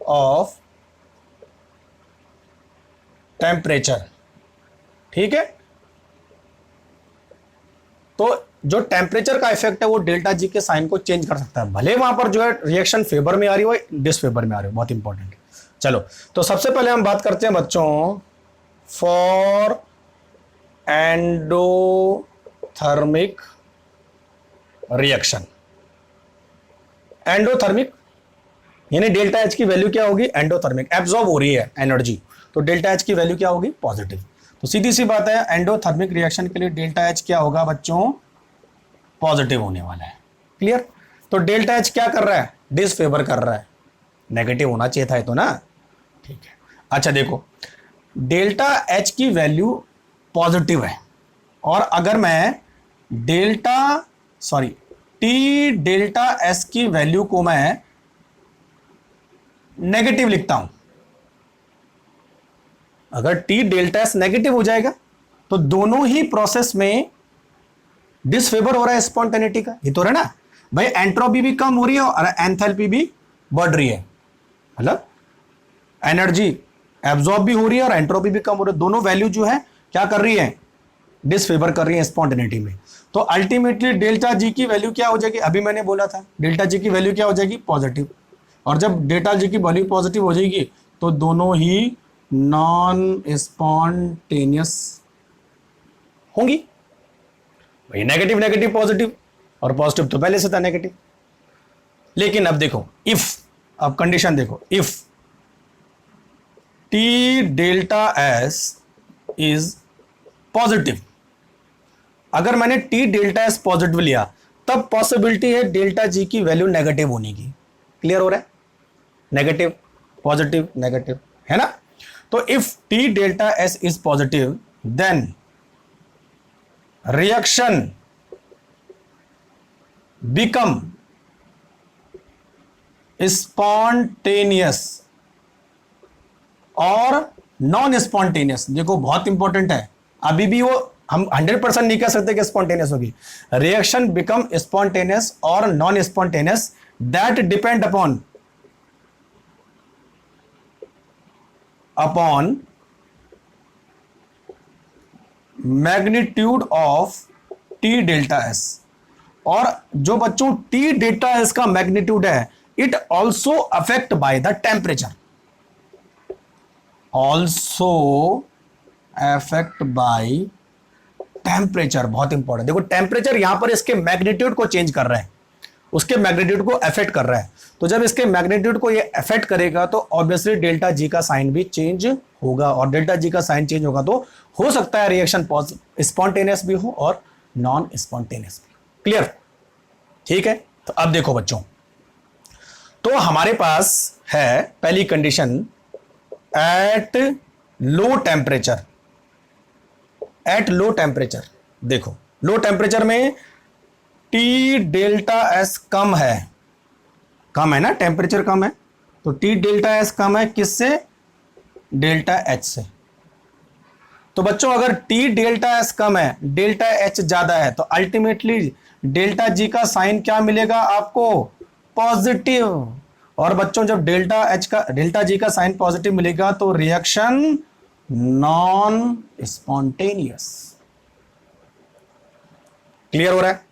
ऑफ टेम्परेचर। ठीक है, तो जो टेम्परेचर का इफेक्ट है वो डेल्टा जी के साइन को चेंज कर सकता है, भले वहां पर जो है रिएक्शन फेवर में आ रही हो डिसफेवर में आ रही हो, बहुत इंपॉर्टेंट है। चलो, तो सबसे पहले हम बात करते हैं बच्चों फॉर एंडोथर्मिक रिएक्शन। एंडोथर्मिक यानी डेल्टा एच की वैल्यू क्या होगी, एंडोथर्मिक, एब्जॉर्ब हो रही है एनर्जी, तो डेल्टा एच की वैल्यू क्या होगी, पॉजिटिव। तो सीधी सी बात है, एंडोथर्मिक रिएक्शन के लिए डेल्टा एच क्या होगा बच्चों, पॉजिटिव होने वाला है। क्लियर? तो डेल्टा एच क्या कर रहा है, डिसफेवर कर रहा है, नेगेटिव होना चाहिए था ये तो ना। ठीक है, अच्छा देखो, डेल्टा एच की वैल्यू पॉजिटिव है, और अगर मैं टी डेल्टा एस की वैल्यू को मैं नेगेटिव लिखता हूं, अगर टी डेल्टा एस नेगेटिव हो जाएगा तो दोनों ही प्रोसेस में डिसफेवर हो रहा है स्पॉन्टेनिटी का, ये तो रहा ना भाई, एंट्रोपी भी कम हो रही है और एंथैल्पी भी बढ़ रही है, मतलब एनर्जी एब्जॉर्ब भी हो रही है और एंट्रोपी भी कम हो रही है, दोनों वैल्यू जो है क्या कर रही है, डिसफेवर कर रही है स्पॉन्टेनिटी में। तो अल्टीमेटली डेल्टा जी की वैल्यू क्या हो जाएगी, अभी मैंने बोला था डेल्टा जी की वैल्यू क्या हो जाएगी, पॉजिटिव, और जब डेल्टा जी की वैल्यू पॉजिटिव हो जाएगी तो दोनों ही नॉन स्पॉन्टेनियस होंगी भाई, नेगेटिव नेगेटिव पॉजिटिव, और पॉजिटिव तो पहले से था नेगेटिव। लेकिन अब देखो, इफ, अब कंडीशन देखो, if T delta S is positive, अगर मैंने टी डेल्टा एस पॉजिटिव लिया तब पॉसिबिलिटी है डेल्टा जी की वैल्यू नेगेटिव होने की। क्लियर हो रहा है, नेगेटिव पॉजिटिव नेगेटिव, है ना। तो if T delta S is positive then reaction become spontaneous और नॉन स्पॉन्टेनियस। देखो बहुत इंपॉर्टेंट है, अभी भी वो हम 100% नहीं कह सकते कि स्पॉन्टेनियस होगी। रिएक्शन बिकम स्पॉन्टेनियस और non spontaneous, that depend upon magnitude of T delta S. और जो बच्चों टी डेल्टा एस का मैग्नीट्यूड है, it also affect by the temperature, also affect by temperature. बहुत इंपॉर्टेंट, देखो टेम्परेचर यहां पर इसके मैग्नीट्यूड को चेंज कर रहा है, उसके मैग्नीट्यूड को अफेक्ट कर रहा है। तो जब इसके मैग्नीट्यूड को ये अफेक्ट करेगा तो ऑब्वियसली डेल्टा जी का साइन भी चेंज होगा, और डेल्टा जी का साइन चेंज होगा तो हो सकता है रिएक्शन स्पॉन्टेनियस भी हो और नॉन स्पॉन्टेनियस भी। क्लियर? ठीक है, तो अब देखो बच्चों, तो हमारे पास है पहली condition at low temperature. At low temperature, देखो लो टेम्परेचर में टी डेल्टा एस कम है, कम है ना, टेम्परेचर कम है, तो टी डेल्टा एस कम है किससे, डेल्टा एच से। तो बच्चों अगर टी डेल्टा एस कम है, डेल्टा एच ज्यादा है, तो अल्टीमेटली डेल्टा जी का साइन क्या मिलेगा आपको, पॉजिटिव। और बच्चों जब डेल्टा जी का साइन पॉजिटिव मिलेगा तो रिएक्शन नॉन स्पॉन्टेनियस। क्लियर हो रहा है?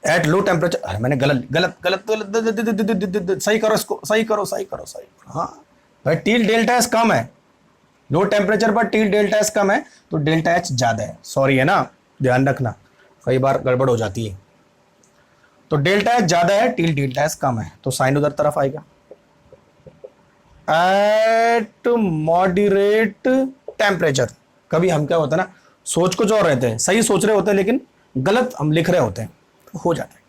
एट लो टेम्परेचर, मैंने गलत गलत गलत गलत, सही करो इसको, सही करो सही करो सही करो। हाँ भाई, टी डेल्टा एस कम है, लो टेम्परेचर पर टी डेल्टा एस कम है तो डेल्टा एच ज्यादा है, सॉरी है ना, ध्यान रखना कई बार गड़बड़ हो जाती है। तो डेल्टा एच ज्यादा है, टी डेल्टा एस कम है, तो साइन उधर तरफ आएगा। Eight moderate temperature. कभी हम क्या होता है ना, सोच कुछ और रहते हैं, सही सोच रहे होते हैं लेकिन गलत हम लिख रहे होते हैं, तो हो जाता है।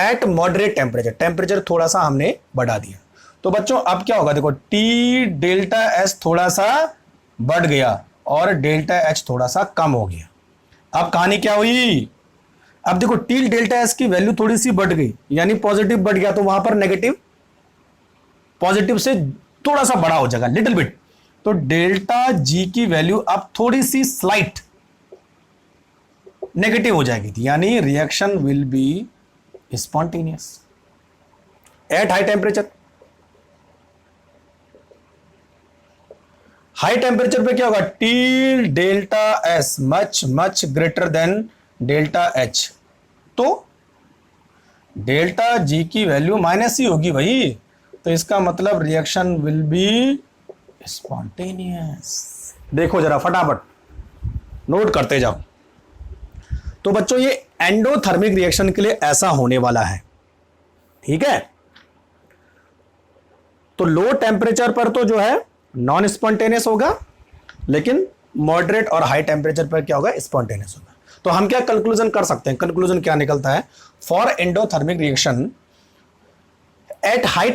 एट मॉडरेट टेम्परेचर, टेम्परेचर थोड़ा सा हमने बढ़ा दिया। तो बच्चों अब क्या होगा, देखो टी डेल्टा एस थोड़ा सा बढ़ गया और डेल्टा एच थोड़ा सा कम हो गया। अब कहानी क्या हुई, अब देखो टी डेल्टा एस की वैल्यू थोड़ी सी बढ़ गई, यानी पॉजिटिव बढ़ गया, तो वहां पर नेगेटिव पॉजिटिव से थोड़ा सा बड़ा हो जाएगा, लिटिल बिट। तो डेल्टा जी की वैल्यू अब थोड़ी सी स्लाइट नेगेटिव हो जाएगी, यानी reaction will be spontaneous at high temperature. High temperature पे क्या होगा, T delta S much much greater than delta H, तो डेल्टा जी की वैल्यू माइनस ही होगी भाई, तो इसका मतलब रिएक्शन विल बी स्पॉन्टेनियस। देखो जरा फटाफट नोट करते जाओ। तो बच्चों ये एंडोथर्मिक रिएक्शन के लिए ऐसा होने वाला है, ठीक है। तो लो टेम्परेचर पर तो जो है नॉन स्पॉन्टेनियस होगा, लेकिन मॉडरेट और हाई टेम्परेचर पर क्या होगा, स्पॉन्टेनियस होगा। तो हम क्या कंक्लूजन कर सकते हैं, कंक्लूजन क्या निकलता है, for endothermic reaction at high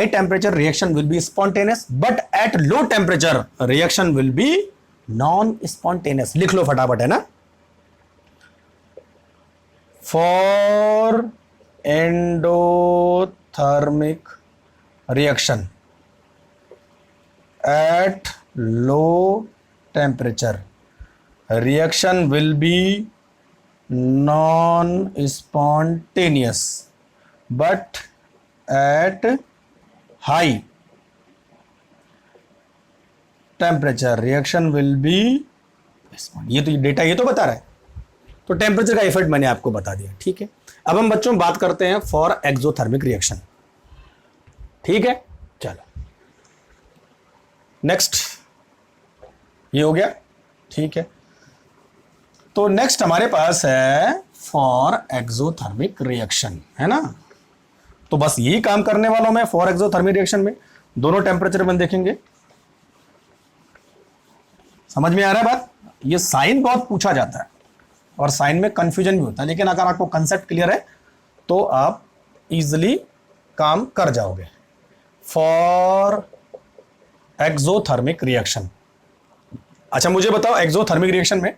temperature reaction will be spontaneous, but at low temperature reaction will be non spontaneous. लिख लो फटाफट, है ना। For endothermic reaction at low temperature reaction will be non-spontaneous, but at high temperature reaction will be, ये तो data ये तो बता रहा है, तो टेम्परेचर का इफेक्ट मैंने आपको बता दिया, ठीक है। अब हम बच्चों बात करते हैं फॉर एक्सोथर्मिक रिएक्शन, ठीक है। चलो नेक्स्ट, ये हो गया, ठीक है। तो नेक्स्ट हमारे पास है फॉर एक्सोथर्मिक रिएक्शन, है ना। तो बस यही काम करने वाला हूं मैं फॉर एक्सोथर्मिक रिएक्शन में, दोनों टेम्परेचर में देखेंगे। समझ में आ रहा है बात, ये साइन बहुत पूछा जाता है और साइन में कंफ्यूजन भी होता है, लेकिन अगर आपको कंसेप्ट क्लियर है तो आप इजिली काम कर जाओगे। फॉर एक्सोथर्मिक रिएक्शन, अच्छा मुझे बताओ एक्सोथर्मिक रिएक्शन में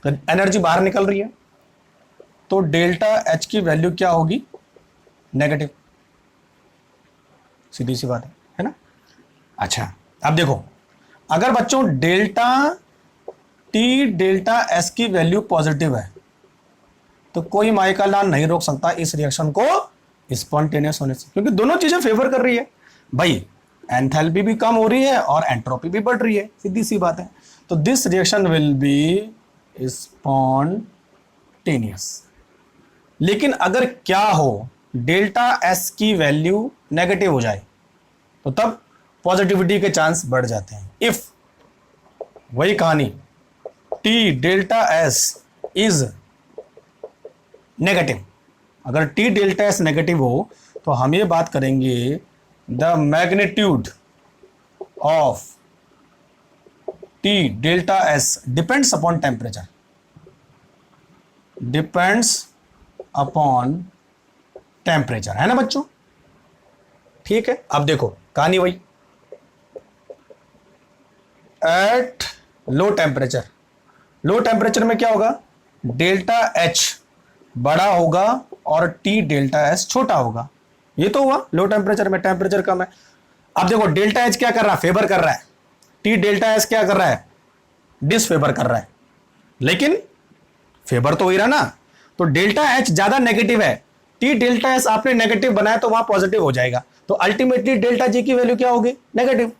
एनर्जी बाहर निकल रही है, तो डेल्टा एच की वैल्यू क्या होगी, नेगेटिव, सीधी सी बात है ना। अच्छा अब देखो, अगर बच्चों डेल्टा टी डेल्टा एस की वैल्यू पॉजिटिव है, तो कोई माइकल नहीं रोक सकता इस रिएक्शन को स्पॉन्टेनियस होने से, क्योंकि दोनों चीजें फेवर कर रही है भाई, एंथैल्पी भी कम हो रही है और एंट्रोपी भी बढ़ रही है, सीधी सी बात है। तो this reaction will be spontaneous. लेकिन अगर क्या हो, डेल्टा एस की वैल्यू नेगेटिव हो जाए, तो तब पॉजिटिविटी के चांस बढ़ जाते हैं। इफ, वही कहानी, T delta S is negative, अगर टी डेल्टा एस नेगेटिव हो तो हम ये बात करेंगे the magnitude of T delta S depends upon temperature, depends upon temperature, है ना बच्चों, ठीक है। अब देखो कहानी वही, at low temperature, low temperature में क्या होगा, डेल्टा एच बड़ा होगा और टी डेल्टा एस छोटा होगा, ये तो हुआ लो टेम्परेचर में, टेम्परेचर कम है। अब देखो डेल्टा एच क्या कर रहा है, फेवर कर रहा है, टी डेल्टा एस क्या कर रहा है, डिसफेवर कर रहा है, लेकिन फेवर तो हो ही रहा ना। तो डेल्टा एच ज्यादा नेगेटिव है, टी डेल्टा एस आपने नेगेटिव बनाया तो वहां पॉजिटिव हो जाएगा, तो अल्टीमेटली डेल्टा जी की वैल्यू क्या होगी, negative,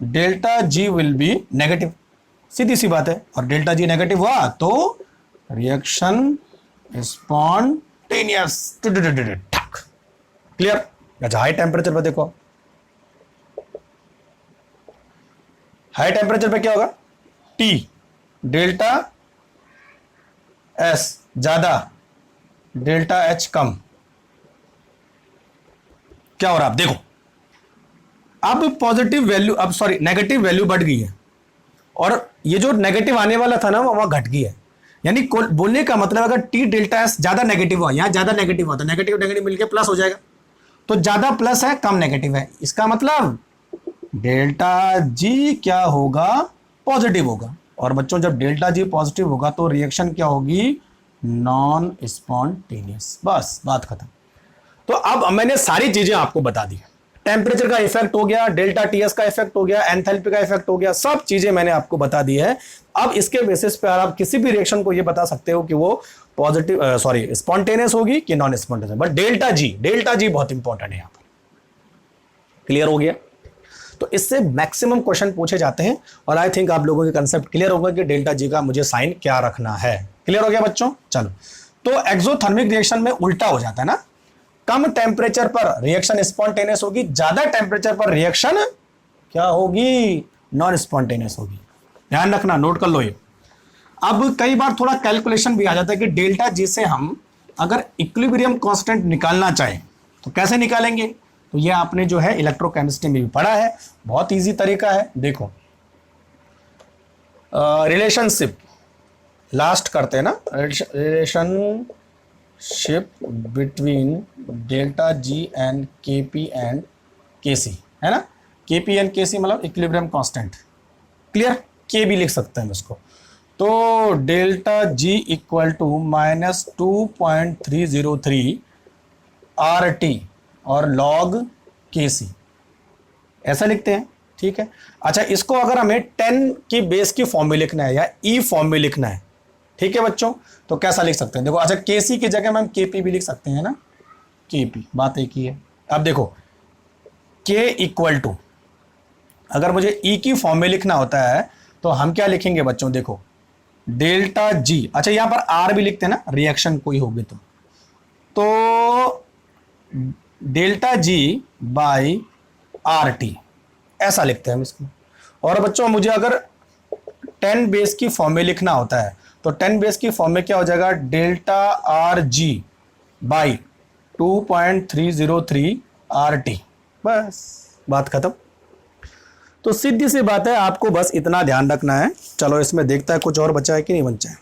delta G will be negative, सीधी सी बात है। और डेल्टा जी नेगेटिव हुआ तो रिएक्शन स्पॉन्टेनियस, क्लियर। अच्छा हाई टेम्परेचर पर देखो, हाई टेम्परेचर पे क्या होगा, टी डेल्टा एस ज्यादा डेल्टा एच कम, क्या हो रहा है आप देखो, अब पॉजिटिव वैल्यू, अब सॉरी नेगेटिव वैल्यू बढ़ गई है और ये जो नेगेटिव आने वाला था ना वहां घट गई है। यानी बोलने का मतलब अगर टी डेल्टा एस ज्यादा नेगेटिव हुआ, यहां ज्यादा नेगेटिव हुआ तो नेगेटिव नेगेटिव मिलकर प्लस हो जाएगा, तो ज्यादा प्लस है कम नेगेटिव है, इसका मतलब डेल्टा जी क्या होगा, पॉजिटिव होगा। और बच्चों जब डेल्टा जी पॉजिटिव होगा तो रिएक्शन क्या होगी, नॉन स्पॉन्टेनियस। बस बात खत्म। तो अब मैंने सारी चीजें आपको बता दी, टेम्परेचर का इफेक्ट हो गया, डेल्टा टीएस का इफेक्ट हो गया, एंथैल्पी का इफेक्ट हो गया, सब चीजें मैंने आपको बता दी है। अब इसके बेसिस पे आप किसी भी रिएक्शन को ये बता सकते हो कि वो पॉजिटिव सॉरी स्पॉन्टेनियस होगी कि non spontaneous. But delta G बहुत इंपॉर्टेंट है यहां पर। क्लियर हो गया? तो इससे मैक्सिमम क्वेश्चन पूछे जाते हैं और आई थिंक आप लोगों के कंसेप्ट क्लियर होगा कि डेल्टा जी का मुझे साइन क्या रखना है। क्लियर हो गया बच्चों? चलो, तो एक्सोथर्मिक रिएक्शन में उल्टा हो जाता है ना, कम टेम्परेचर पर रिएक्शन स्पॉन्टेनियस होगी, ज्यादा टेम्परेचर पर रिएक्शन क्या होगी, नॉन स्पॉन्टेनियस होगी। ध्यान रखना, नोट कर लो ये। अब कई बार थोड़ा कैलकुलेशन भी आ जाता है कि डेल्टा जी से हम अगर इक्विलिब्रियम कांस्टेंट निकालना चाहें तो कैसे निकालेंगे, तो ये आपने जो है इलेक्ट्रोकेमिस्ट्री में भी पढ़ा है, बहुत इजी तरीका है। देखो रिलेशनशिप लास्ट करते हैं ना, relationship between delta G and के पी एंड के सी, है ना, के पी एंड के सी मतलब इक्विलिब्रियम कांस्टेंट। क्लियर? के भी लिख सकते हैं इसको। तो delta G equal to -2.303 R T और लॉग के सी, ऐसा लिखते हैं। ठीक है, अच्छा इसको अगर हमें 10 की बेस की फॉर्म में लिखना है या ई फॉर्म में लिखना है, ठीक है बच्चों, तो कैसा लिख सकते हैं, देखो अच्छा के सी की जगह में हम के पी भी लिख सकते हैं ना, के पी, बात एक ही है। अब देखो के इक्वल टू, अगर मुझे ई की फॉर्म में लिखना होता है तो हम क्या लिखेंगे बच्चों, देखो डेल्टा जी, अच्छा यहां पर आर भी लिखते हैं ना, रिएक्शन कोई होगी तो delta ji by R T, ऐसा लिखते हैं हम इसको। और बच्चों मुझे अगर 10 बेस की फॉर्म में लिखना होता है तो 10 बेस की फॉर्म में क्या हो जाएगा, delta R G by 2.303 R T, बस बात खत्म। तो सीधी सी बात है, आपको बस इतना ध्यान रखना है। चलो इसमें देखता है कुछ और बचा है कि नहीं बचा है।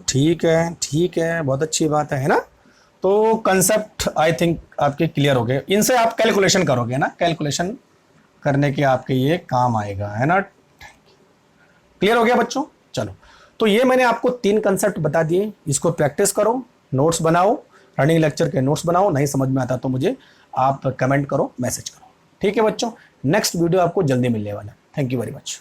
ठीक है, बहुत अच्छी बात है ना। तो कंसेप्ट आई थिंक आपके क्लियर हो गए, इनसे आप कैलकुलेशन करोगे ना, कैलकुलेशन करने के आपके ये काम आएगा, है ना। क्लियर हो गया बच्चों? चलो, तो ये मैंने आपको 3 कंसेप्ट बता दिए, इसको प्रैक्टिस करो, नोट्स बनाओ, रनिंग लेक्चर के नोट्स बनाओ, नहीं समझ में आता तो मुझे आप कमेंट करो, मैसेज करो। ठीक है बच्चों, नेक्स्ट वीडियो आपको जल्दी मिलने वाला है। Thank you very much.